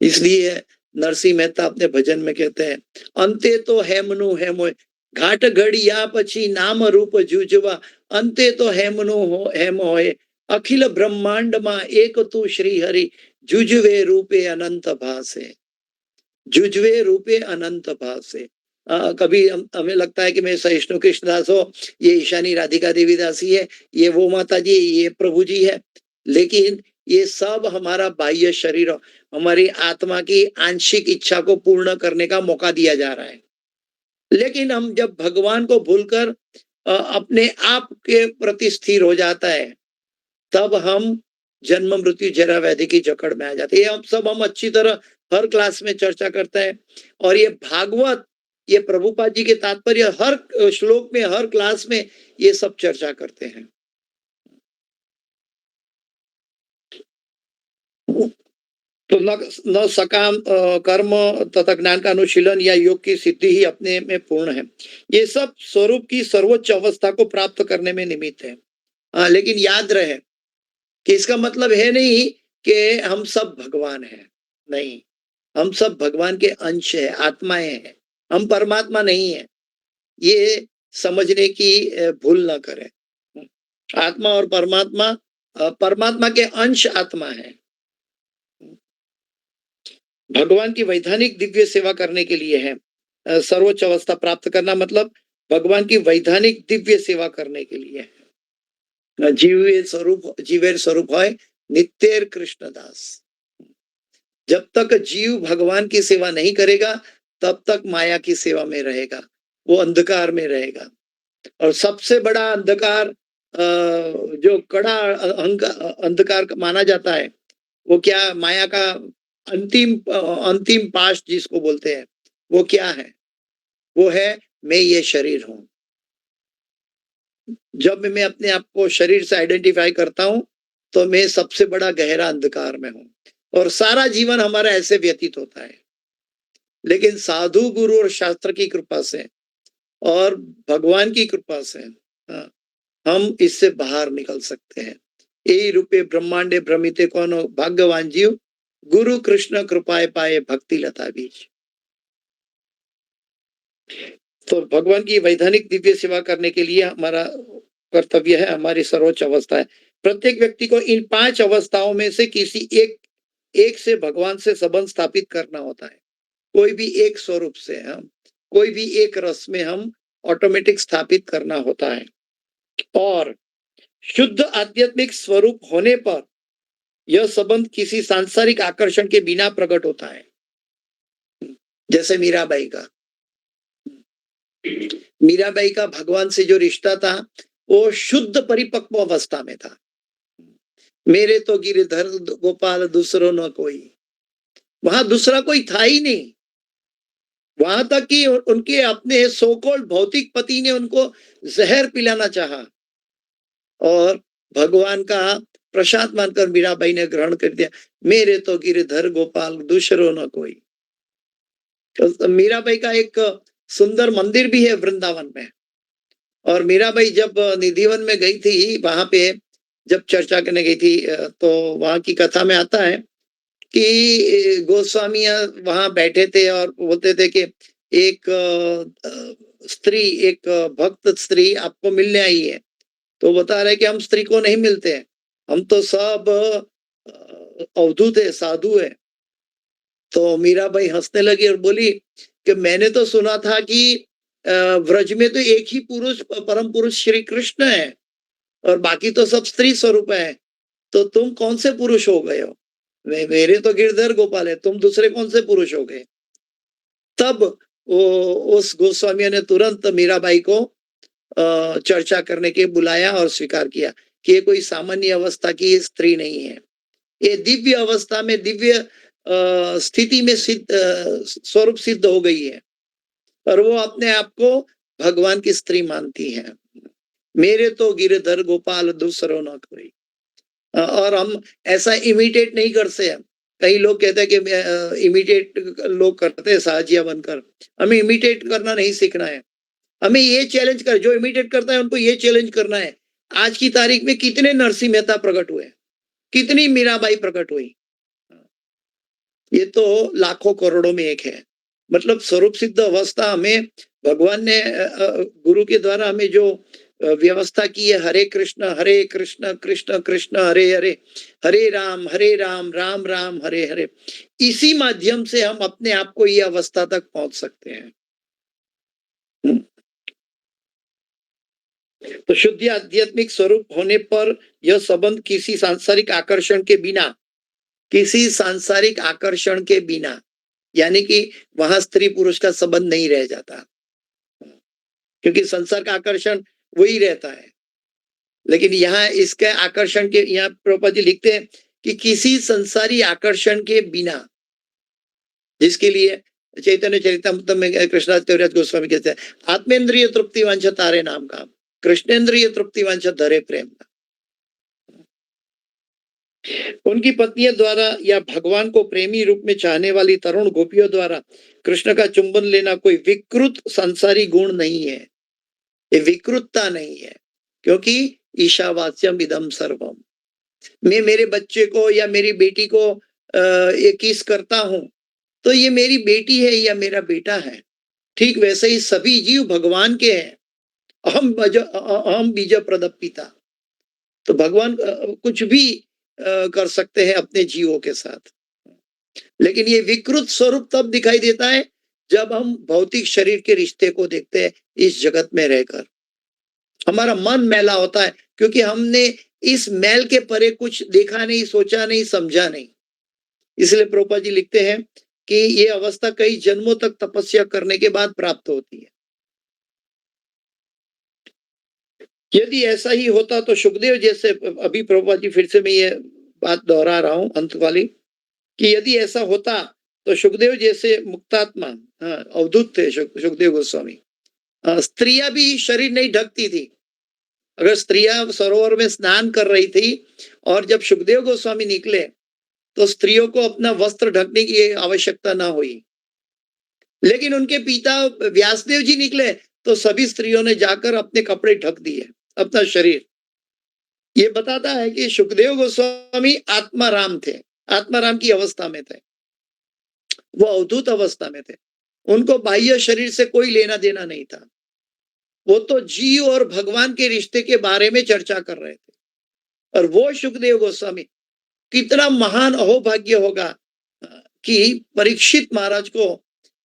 इसलिए नरसिंह मेहता अपने भजन में कहते हैं अंते तो हेमनु हेमो घाट घड़िया पछी नाम रूप जूझवा, अंते तो हेमनु हो हेम होए अखिल ब्रह्मांड मा एक तू श्री हरि जुजवे रूपे अनंत भासे। जुजवे रूपे अनंत भाव से। कभी हमें लगता है कि मैं सहिष्णु कृष्णदास हो, ये ईशानी राधिका देवी दासी है, ये वो माता जी, ये प्रभु जी है, लेकिन ये सब हमारा बाह्य शरीर, हमारी आत्मा की आंशिक इच्छा को पूर्ण करने का मौका दिया जा रहा है। लेकिन हम जब भगवान को भूलकर अपने आप के प्रति स्थिर हो जाता है, तब हम जन्म मृत्यु जरा व्याधि की जकड़ में आ जाते हैं। ये हम अच्छी तरह हर क्लास में चर्चा करते हैं, और ये भागवत, ये प्रभुपाद जी के तात्पर्य हर श्लोक में, हर क्लास में ये सब चर्चा करते हैं। तो न सकाम कर्म तथा ज्ञान का अनुशीलन या योग की सिद्धि ही अपने में पूर्ण है। ये सब स्वरूप की सर्वोच्च अवस्था को प्राप्त करने में निमित्त है। लेकिन याद रहे कि इसका मतलब है नहीं कि हम सब भगवान हैं, नहीं, हम सब भगवान के अंश है, आत्माएं हैं, हम परमात्मा नहीं है। ये समझने की भूल ना करें। आत्मा और परमात्मा, परमात्मा के अंश आत्मा है। भगवान की वैधानिक दिव्य सेवा करने के लिए है। सर्वोच्च अवस्था प्राप्त करना मतलब भगवान की वैधानिक दिव्य सेवा करने के लिए है। जीवेर स्वरूप है नित्यर कृष्णदास। जब तक जीव भगवान की सेवा नहीं करेगा, तब तक माया की सेवा में रहेगा, वो अंधकार में रहेगा। और सबसे बड़ा अंधकार, जो कड़ा अंधकार माना जाता है, वो क्या, माया का अंतिम पाश जिसको बोलते हैं, वो क्या है? वो है मैं ये शरीर हूं। जब मैं अपने आप को शरीर से आइडेंटिफाई करता हूं, तो मैं सबसे बड़ा गहरा अंधकार में हूं, और सारा जीवन हमारा ऐसे व्यतीत होता है। लेकिन साधु, गुरु और शास्त्र की कृपा से और भगवान की कृपा से हम इससे बाहर निकल सकते हैं। यही रूपे ब्रह्मांडे भ्रमिते कौन भाग्यवान जीव, गुरु कृष्ण कृपाए पाए भक्ति लता बीज। तो भगवान की वैधानिक दिव्य सेवा करने के लिए हमारा कर्तव्य है, हमारी सर्वोच्च अवस्था है। प्रत्येक व्यक्ति को इन 5 अवस्थाओं में से किसी एक से भगवान से संबंध स्थापित करना होता है। कोई भी एक स्वरूप से, हम कोई भी एक रस में हम ऑटोमेटिक स्थापित करना होता है। और शुद्ध आध्यात्मिक स्वरूप होने पर यह संबंध किसी सांसारिक आकर्षण के बिना प्रकट होता है। जैसे मीराबाई का भगवान से जो रिश्ता था, वो शुद्ध परिपक्व अवस्था में था। मेरे तो गिरधर गोपाल दूसरों न कोई, वहां दूसरा कोई था ही नहीं। वहां तक कि उनके अपने सोकोल्ड भौतिक पति ने उनको जहर पिलाना चाहा, और भगवान का प्रसाद मानकर मीराबाई ने ग्रहण कर दिया। मेरे तो गिरधर गोपाल दूसरों न कोई। तो मीराबाई का एक सुंदर मंदिर भी है वृंदावन में। और मीराबाई जब निधिवन में गई थी, वहां पे जब चर्चा करने गई थी, तो वहां की कथा में आता है कि गोस्वामी वहां बैठे थे और बोलते थे कि एक स्त्री, एक भक्त स्त्री आपको मिलने आई है। तो बता रहे कि हम स्त्री को नहीं मिलते हैं, हम तो सब अवधूत है, साधु है। तो मीराबाई हंसने लगी और बोली कि मैंने तो सुना था कि व्रज में तो एक ही पुरुष, परम पुरुष श्री कृष्ण है, और बाकी तो सब स्त्री स्वरूप है। तो तुम कौन से पुरुष हो गए हो? मेरे तो गिरधर गोपाल है, तुम दूसरे कौन से पुरुष हो गए? तब उस गोस्वामी ने तुरंत मीराबाई को चर्चा करने के बुलाया और स्वीकार किया कि ये कोई सामान्य अवस्था की स्त्री नहीं है, ये दिव्य अवस्था में, दिव्य स्थिति में स्वरूप सिद्ध हो गई है, और वो अपने आप को भगवान की स्त्री मानती है। मेरे तो गिरधर गोपाल दूसरों न कोई। और हम ऐसा इमिटेट नहीं करते हैं। कई लोग कहते हैं कि इमिटेट लोग करते हैं साजिया बनकर। हमें इमिटेट करना नहीं सीखना है, हमें ये चैलेंज कर, जो इमिटेट करता है उनको ये चैलेंज करना है, आज की तारीख में कितने नरसिंह मेहता प्रकट हुए, कितनी मीराबाई प्रकट हुई? ये तो लाखों करोड़ों में एक है। मतलब स्वरूप सिद्ध अवस्था हमें भगवान ने गुरु के द्वारा हमें जो व्यवस्था की है, हरे कृष्ण कृष्ण कृष्ण हरे हरे, हरे राम राम राम हरे हरे, इसी माध्यम से हम अपने आप को ये अवस्था तक पहुंच सकते हैं। तो शुद्ध आध्यात्मिक स्वरूप होने पर यह संबंध किसी सांसारिक आकर्षण के बिना, किसी सांसारिक आकर्षण के बिना, यानी कि वहां स्त्री पुरुष का संबंध नहीं रह जाता, क्योंकि संसार का आकर्षण वही रहता है। लेकिन यहाँ इसके आकर्षण के, यहाँ प्रभुपाद जी लिखते हैं कि किसी संसारी आकर्षण के बिना, जिसके लिए चैतन्य चरितामृत में कृष्णदास कविराज गोस्वामी कहते हैं, आत्मेंद्रिय तृप्ति वांछा तारे नाम का, कृष्णेंद्रिय तृप्ति वांछा धरे प्रेम का। उनकी पत्नियों द्वारा या भगवान को प्रेमी रूप में चाहने वाली तरुण गोपियों द्वारा कृष्ण का चुंबन लेना कोई विकृत संसारी गुण नहीं है, ये विकृतता नहीं है, क्योंकि ईशावास्यम इदम सर्वम। मैं मेरे बच्चे को या मेरी बेटी को ये किस करता हूं, तो ये मेरी बेटी है या मेरा बेटा है। ठीक वैसे ही सभी जीव भगवान के हैं। अहम बीज प्रदप पिता। तो भगवान कुछ भी कर सकते हैं अपने जीवों के साथ, लेकिन ये विकृत स्वरूप तब दिखाई देता है जब हम भौतिक शरीर के रिश्ते को देखते हैं। इस जगत में रहकर हमारा मन मैला होता है, क्योंकि हमने इस मैल के परे कुछ देखा नहीं, सोचा नहीं, समझा नहीं। इसलिए प्रभुपाद जी लिखते हैं कि ये अवस्था कई जन्मों तक तपस्या करने के बाद प्राप्त होती है। यदि ऐसा ही होता तो सुखदेव जैसे, अभी प्रभुपाद जी फिर से मैं ये बात दोहरा रहा हूं अंत वाली, कि यदि ऐसा होता तो सुखदेव जैसे मुक्तात्मा, अवधूत थे सुखदेव गोस्वामी, स्त्रियां भी शरीर नहीं ढकती थी। अगर स्त्रियां सरोवर में स्नान कर रही थी और जब सुखदेव गोस्वामी निकले तो स्त्रियों को अपना वस्त्र ढकने की आवश्यकता ना हुई, लेकिन उनके पिता व्यासदेव जी निकले तो सभी स्त्रियों ने जाकर अपने कपड़े ढक दिए, अपना शरीर। ये बताता है कि सुखदेव गोस्वामी आत्माराम थे, आत्माराम की अवस्था में थे, वो अवधूत अवस्था में थे। उनको बाह्य शरीर से कोई लेना देना नहीं था। वो तो जीव और भगवान के रिश्ते के बारे में चर्चा कर रहे थे। और वो सुखदेव गोस्वामी, कितना महान अहोभाग्य होगा कि परीक्षित महाराज को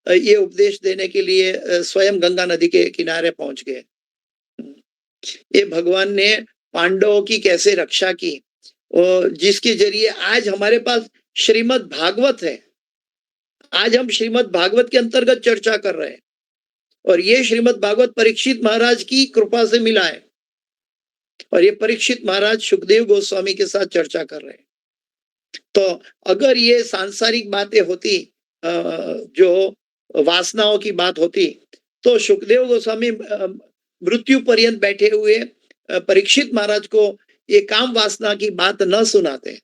ये उपदेश देने के लिए स्वयं गंगा नदी के किनारे पहुंच गए। ये भगवान ने पांडवों की कैसे रक्षा की, और जिसके जरिए आज हमारे पास श्रीमद् भागवत है। आज हम श्रीमद् भागवत के अंतर्गत चर्चा कर रहे हैं, और ये श्रीमद् भागवत परीक्षित महाराज की कृपा से मिला है। और ये परीक्षित महाराज सुखदेव गोस्वामी के साथ चर्चा कर रहे हैं। तो अगर ये सांसारिक बातें होती, जो वासनाओं की बात होती, तो सुखदेव गोस्वामी मृत्यु पर्यंत बैठे हुए परीक्षित महाराज को ये काम वासना की बात न सुनाते।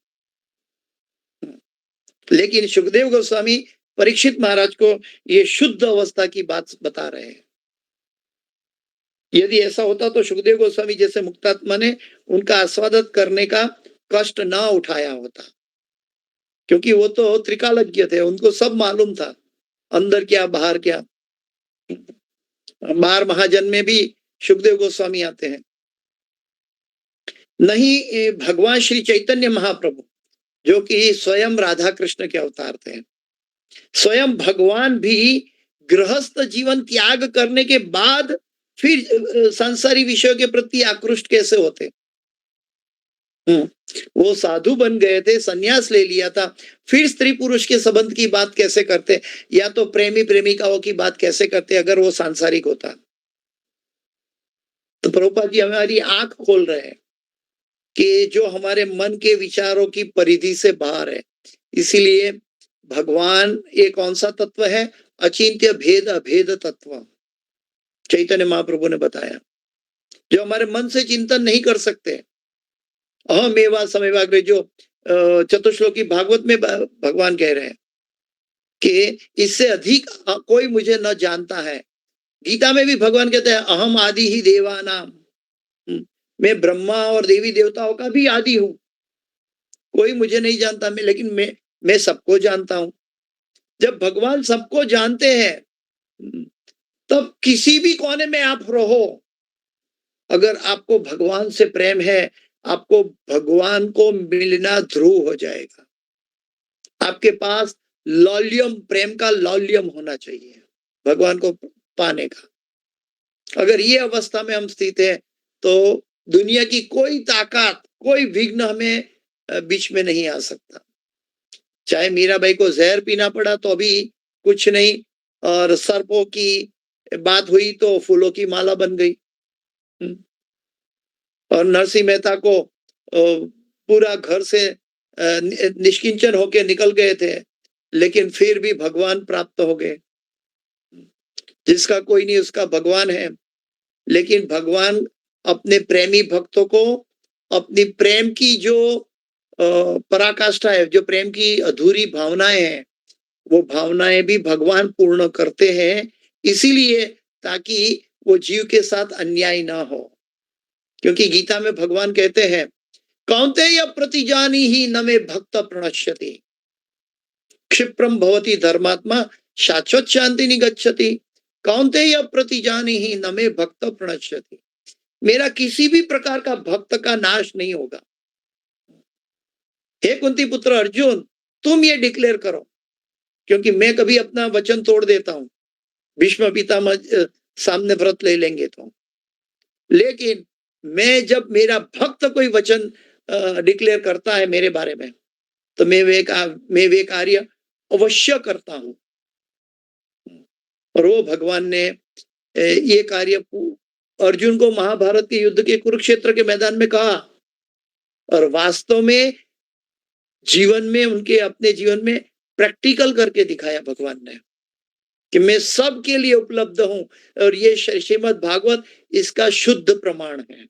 लेकिन सुखदेव गोस्वामी परीक्षित महाराज को ये शुद्ध अवस्था की बात बता रहे हैं। यदि ऐसा होता तो सुखदेव गोस्वामी जैसे मुक्तात्मा ने उनका आस्वादन करने का कष्ट न उठाया होता, क्योंकि वो तो त्रिकालज्ञ थे, उनको सब मालूम था, अंदर क्या बाहर क्या। बाहर महाजन में भी सुखदेव गोस्वामी आते हैं। नहीं, भगवान श्री चैतन्य महाप्रभु जो कि स्वयं राधा कृष्ण के अवतार थे, स्वयं भगवान भी गृहस्थ जीवन त्याग करने के बाद फिर सांसारी विषयों के प्रति आकृष्ट कैसे होते। वो साधु बन गए थे, सन्यास ले लिया था, फिर स्त्री पुरुष के संबंध की बात कैसे करते, या तो प्रेमी प्रेमिकाओं की बात कैसे करते अगर वो सांसारिक होता। तो प्रभुपाद जी हमारी आंख खोल रहे हैं कि जो हमारे मन के विचारों की परिधि से बाहर है। इसीलिए भगवान ये कौन सा तत्व है? अचिंत्य भेद अभेद तत्व चैतन्य महाप्रभु ने बताया, जो हमारे मन से चिंतन नहीं कर सकते। अहमेवा समेवाग्रे, जो चतुश्लोकी भागवत में भगवान कह रहे हैं कि इससे अधिक कोई मुझे न जानता है। गीता में भी भगवान कहते हैं अहम आदि ही देवानाम, मैं ब्रह्मा और देवी देवताओं का भी आदि हूं। कोई मुझे नहीं जानता, लेकिन मैं सबको जानता हूं। जब भगवान सबको जानते हैं तब किसी भी कोने में आप रहो, अगर आपको भगवान से प्रेम है, आपको भगवान को मिलना ध्रुव हो जाएगा। आपके पास लौल्यम, प्रेम का लौल्यम होना चाहिए भगवान को पाने का। अगर ये अवस्था में हम स्थित हैं तो दुनिया की कोई ताकत, कोई विघ्न हमें बीच में नहीं आ सकता। चाहे मीराबाई को जहर पीना पड़ा तो भी कुछ नहीं, और सर्पों की बात हुई तो फूलों की माला बन गई। और नरसिंह मेहता को पूरा घर से निष्किंचन होके निकल गए थे, लेकिन फिर भी भगवान प्राप्त हो गए। जिसका कोई नहीं उसका भगवान है। लेकिन भगवान अपने प्रेमी भक्तों को अपनी प्रेम की जो पराकाष्ठा है, जो प्रेम की अधूरी भावनाएं हैं, वो भावनाएं भी भगवान पूर्ण करते हैं, इसीलिए ताकि वो जीव के साथ अन्याय ना हो। क्योंकि गीता में भगवान कहते हैं, कौन्तेय प्रतिजानी ही न मे भक्त प्रणश्यति, क्षिप्रम भवति धर्मात्मा शाश्वत शांति निगच्छति। कौन्तेय प्रतिजानी ही न मे भक्त प्रणश्यति, मेरा किसी भी प्रकार का भक्त का नाश नहीं होगा। हे कुंती पुत्र अर्जुन, तुम ये डिक्लेयर करो, क्योंकि मैं कभी अपना वचन तोड़ देता हूं। भीष्म पितामह सामने व्रत ले लेंगे तो, लेकिन मैं जब मेरा भक्त कोई वचन डिक्लेयर करता है मेरे बारे में, तो मैं वे कार्य अवश्य करता हूं। और वो भगवान ने ये कार्य अर्जुन को महाभारत के युद्ध के कुरुक्षेत्र के मैदान में कहा, और वास्तव में जीवन में, उनके अपने जीवन में प्रैक्टिकल करके दिखाया भगवान ने कि मैं सबके लिए उपलब्ध हूं। और ये श्रीमद् भागवत इसका शुद्ध प्रमाण है।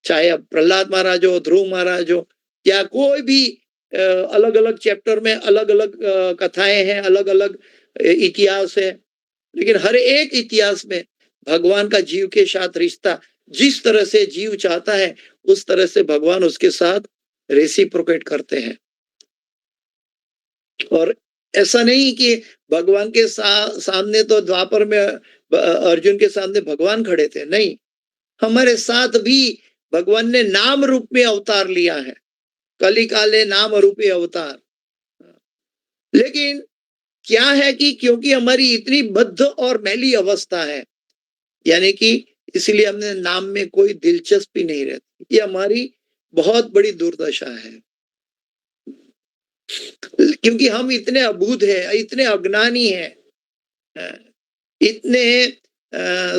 चाहे अब प्रहलाद महाराज हो, ध्रुव महाराज हो, या कोई भी अलग अलग चैप्टर में अलग अलग कथाएं हैं, अलग अलग इतिहास है, लेकिन हर एक इतिहास में भगवान का जीव के साथ रिश्ता, जिस तरह से जीव चाहता है उस तरह से भगवान उसके साथ रेसिप्रोकेट करते हैं। और ऐसा नहीं कि भगवान के सामने तो द्वापर में अर्जुन के सामने भगवान खड़े थे, नहीं, हमारे साथ भी भगवान ने नाम रूप में अवतार लिया है, कलिकाले नाम रूपी अवतार। लेकिन क्या है कि क्योंकि हमारी इतनी बद्ध और मैली अवस्था है, यानी कि इसलिए हमने नाम में कोई दिलचस्पी नहीं रहती। ये हमारी बहुत बड़ी दुर्दशा है, क्योंकि हम इतने अबूझ हैं, इतने अज्ञानी हैं, इतने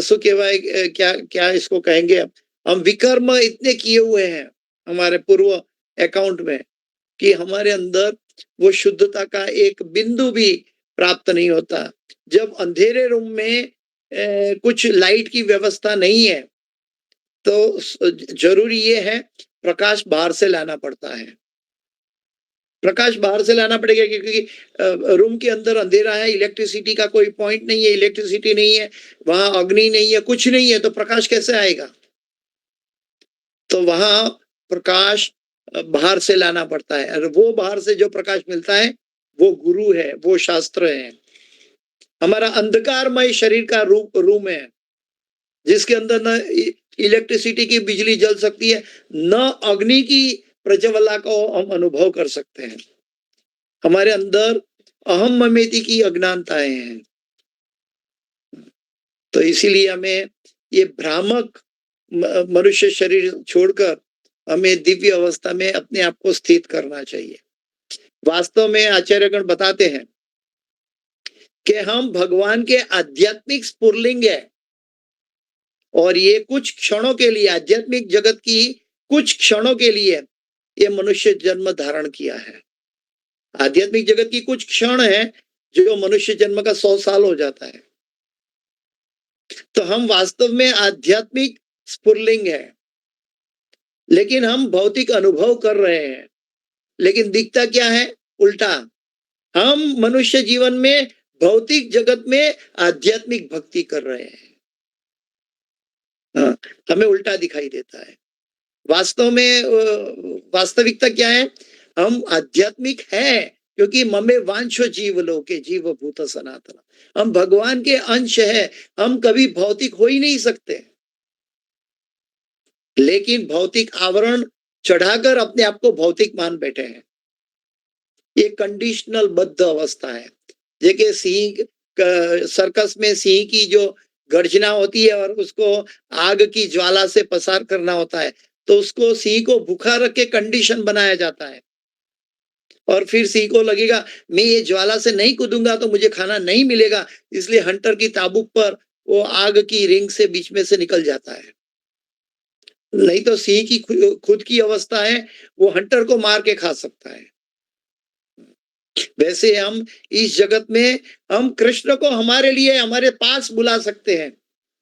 सुकेवाय क्या क्या इसको कहेंगे, हम विकर्म इतने किए हुए हैं हमारे पूर्व अकाउंट में कि हमारे अंदर वो शुद्धता का एक बिंदु भी प्राप्त नहीं होता। जब अंधेरे रूम में कुछ लाइट की व्यवस्था नहीं है तो जरूरी ये है प्रकाश बाहर से लाना पड़ता है। प्रकाश बाहर से लाना पड़ेगा, क्योंकि रूम के अंदर अंधेरा है, इलेक्ट्रिसिटी का कोई पॉइंट नहीं है, इलेक्ट्रिसिटी नहीं है, वहां अग्नि नहीं है, कुछ नहीं है, तो प्रकाश कैसे आएगा? तो वहां प्रकाश बाहर से लाना पड़ता है, और वो बाहर से जो प्रकाश मिलता है वो गुरु है, वो शास्त्र है। हमारा अंधकारमय शरीर का रूम है, जिसके अंदर न इलेक्ट्रिसिटी की बिजली जल सकती है, न अग्नि की प्रज्वला को हम अनुभव कर सकते हैं। हमारे अंदर अहम ममेति की अज्ञानताएं हैं। तो इसीलिए हमें ये भ्रामक मनुष्य शरीर छोड़कर हमें दिव्य अवस्था में अपने आप को स्थित करना चाहिए। वास्तव में आचार्यगण बताते हैं कि हम भगवान के आध्यात्मिक स्फुरलिंग है, और ये कुछ क्षणों के लिए, आध्यात्मिक जगत की कुछ क्षणों के लिए ये मनुष्य जन्म धारण किया है। आध्यात्मिक जगत की कुछ क्षण है जो मनुष्य जन्म का 100 साल हो जाता है। तो हम वास्तव में आध्यात्मिक स्फुरलिंग है, लेकिन हम भौतिक अनुभव कर रहे हैं, लेकिन दिखता क्या है? उल्टा। हम मनुष्य जीवन में भौतिक जगत में आध्यात्मिक भक्ति कर रहे हैं। हाँ, हमें उल्टा दिखाई देता है। वास्तव में वास्तविकता क्या है? हम आध्यात्मिक है, क्योंकि ममे वांछो जीव लोके जीव भूत सनातन, हम भगवान के अंश है, हम कभी भौतिक हो ही नहीं सकते। लेकिन भौतिक आवरण चढ़ाकर अपने आप को भौतिक मान बैठे हैं। ये कंडीशनल बद्ध अवस्था है। देखिए सिंह सर्कस में सिंह की जो गर्जना होती है और उसको आग की ज्वाला से पसार करना होता है, तो उसको सिंह को भूखा रख के कंडीशन बनाया जाता है और फिर सिंह को लगेगा मैं ये ज्वाला से नहीं कूदूंगा तो मुझे खाना नहीं मिलेगा, इसलिए हंटर की ताबूक पर वो आग की रिंग से बीच में से निकल जाता है। नहीं तो सिंह की खुद की अवस्था है, वो हंटर को मार के खा सकता है। वैसे हम इस जगत में हम कृष्ण को हमारे लिए हमारे पास बुला सकते हैं।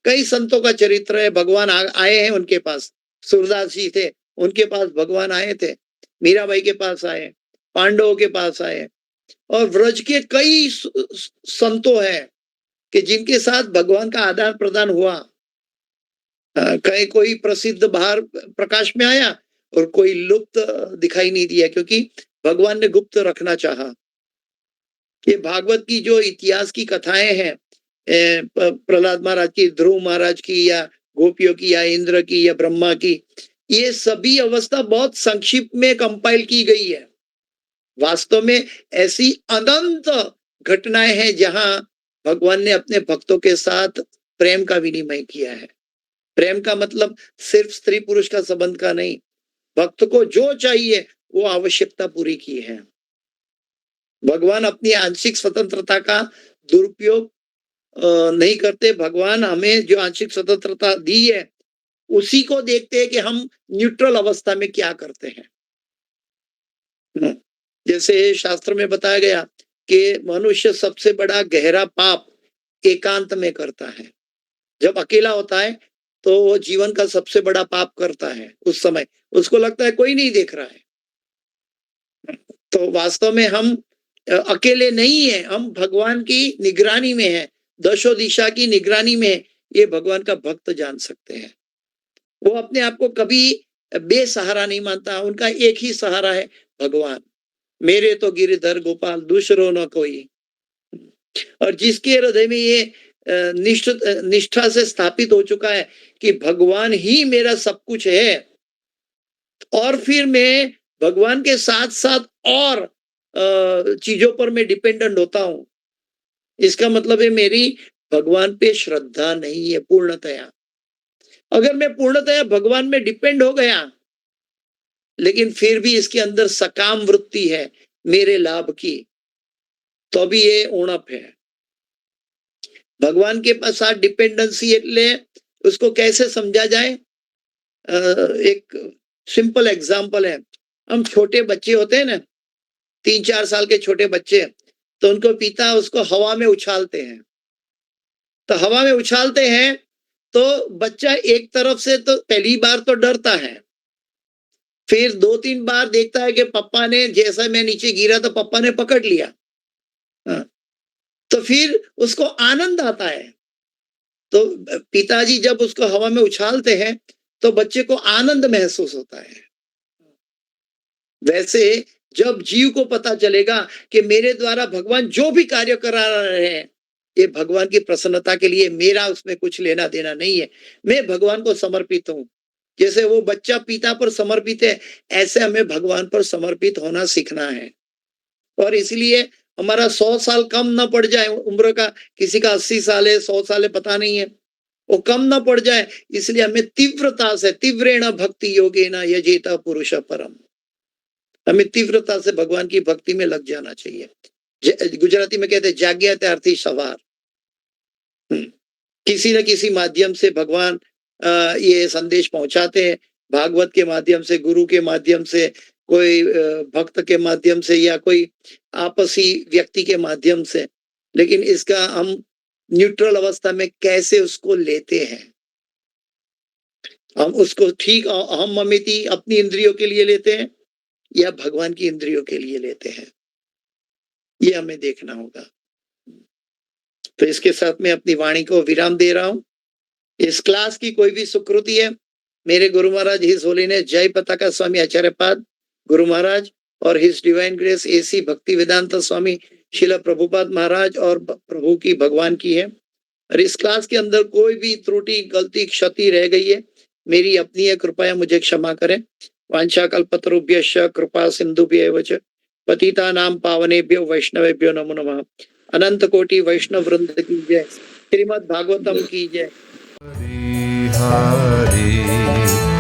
कई संतों का चरित्र है, भगवान आए हैं उनके पास। सूरदास जी थे, उनके पास भगवान आए थे। मीराबाई के पास आए, पांडवों के पास आए और व्रज के कई संतों हैं कि जिनके साथ भगवान का आदान प्रदान हुआ। कहीं कोई प्रसिद्ध बाहर प्रकाश में आया और कोई लुप्त दिखाई नहीं दिया, क्योंकि भगवान ने गुप्त रखना चाहा। ये भागवत की जो इतिहास की कथाएं हैं, प्रहलाद महाराज की, ध्रुव महाराज की, या गोपियों की, या इंद्र की, या ब्रह्मा की, ये सभी अवस्था बहुत संक्षिप्त में कंपाइल की गई है। वास्तव में ऐसी अनंत घटनाएं हैं जहां भगवान ने अपने भक्तों के साथ प्रेम का विनिमय किया है। प्रेम का मतलब सिर्फ स्त्री पुरुष का संबंध का नहीं, भक्त को जो चाहिए वो आवश्यकता पूरी की है। भगवान अपनी आंशिक स्वतंत्रता का दुरुपयोग नहीं करते। भगवान हमें जो आंशिक स्वतंत्रता दी है उसी को देखते हैं कि हम न्यूट्रल अवस्था में क्या करते हैं। जैसे शास्त्र में बताया गया कि मनुष्य सबसे बड़ा गहरा पाप एकांत में करता है। जब अकेला होता है तो वो जीवन का सबसे बड़ा पाप करता है। उस समय उसको लगता है कोई नहीं देख रहा है। तो वास्तव में हम अकेले नहीं है, हम भगवान की निगरानी में है, दशो दिशा की निगरानी में। ये भगवान का भक्त जान सकते हैं। वो अपने आप को कभी बेसहारा नहीं मानता, उनका एक ही सहारा है भगवान। मेरे तो गिरधर गोपाल दूसरो न कोई। और जिसके हृदय में ये निष्ठा से स्थापित हो चुका है कि भगवान ही मेरा सब कुछ है, और फिर मैं भगवान के साथ साथ और चीजों पर मैं डिपेंडेंट होता हूं, इसका मतलब है मेरी भगवान पे श्रद्धा नहीं है पूर्णतया। अगर मैं पूर्णतया भगवान में डिपेंड हो गया लेकिन फिर भी इसके अंदर सकाम वृत्ति है मेरे लाभ की, तो भी ये उणप है। भगवान के साथ डिपेंडेंसी એટલે उसको कैसे समझा जाए? एक सिंपल एग्जांपल है, हम छोटे बच्चे होते हैं ना, 3-4 साल के छोटे बच्चे, तो उनको पिता उसको हवा में उछालते हैं। तो हवा में उछालते हैं तो बच्चा एक तरफ से तो पहली बार तो डरता है, फिर 2-3 बार देखता है कि पापा ने, जैसा मैं नीचे गिरा तो पापा ने पकड़ लिया, तो फिर उसको आनंद आता है। तो पिताजी जब उसको हवा में उछालते हैं तो बच्चे को आनंद महसूस होता है। वैसे जब जीव को पता चलेगा कि मेरे द्वारा भगवान जो भी कार्य करा रहे हैं ये भगवान की प्रसन्नता के लिए, मेरा उसमें कुछ लेना देना नहीं है, मैं भगवान को समर्पित हूं। जैसे वो बच्चा पिता पर समर्पित है, ऐसे हमें भगवान पर समर्पित होना सीखना है। और इसलिए हमारा 100 साल कम ना पड़ जाए उम्र का, किसी का 80 साल है, 100 साल है, पता नहीं है, वो कम ना पड़ जाए, इसलिए हमें तीव्रता से, तीव्रेण भक्ति योगेन यजेत पुरुष परम, हमें तीव्रता से भगवान की भक्ति में लग जाना चाहिए। गुजराती में कहते हैं जाग्या त्यारथी सवार। किसी न किसी माध्यम से भगवान ये संदेश पहुंचाते हैं, भागवत के माध्यम से, गुरु के माध्यम से, कोई भक्त के माध्यम से, या कोई आपसी व्यक्ति के माध्यम से। लेकिन इसका हम न्यूट्रल अवस्था में कैसे उसको लेते हैं, हम उसको ठीक हम ममिति अपनी इंद्रियों के लिए लेते हैं या भगवान की इंद्रियों के लिए लेते हैं, ये हमें देखना होगा। तो इसके साथ में अपनी वाणी को विराम दे रहा हूं। इस क्लास की कोई भी सुकृति है, मेरे गुरु महाराज हिज होलीनेस जय पताका स्वामी आचार्यपाद गुरु महाराज और हिज डिवाइन ग्रेस एसी भक्ति वेदांत स्वामी शिला प्रभुपाद महाराज और प्रभु की, भगवान की है। और इस क्लास के अंदर कोई भी त्रुटि, गलती, क्षति रह गई है, मेरी अपनी है कृपया मुझे क्षमा करें। वांछा कल्पतरुभ्यश्च कृपा सिंधुभ्यैव च पतितानां पावनेभ्यो वैष्णवेभ्यो नमो नमः। अनंत कोटि वैष्णव वृंद की जय। श्रीमद् भागवतम की जय। Hari Hari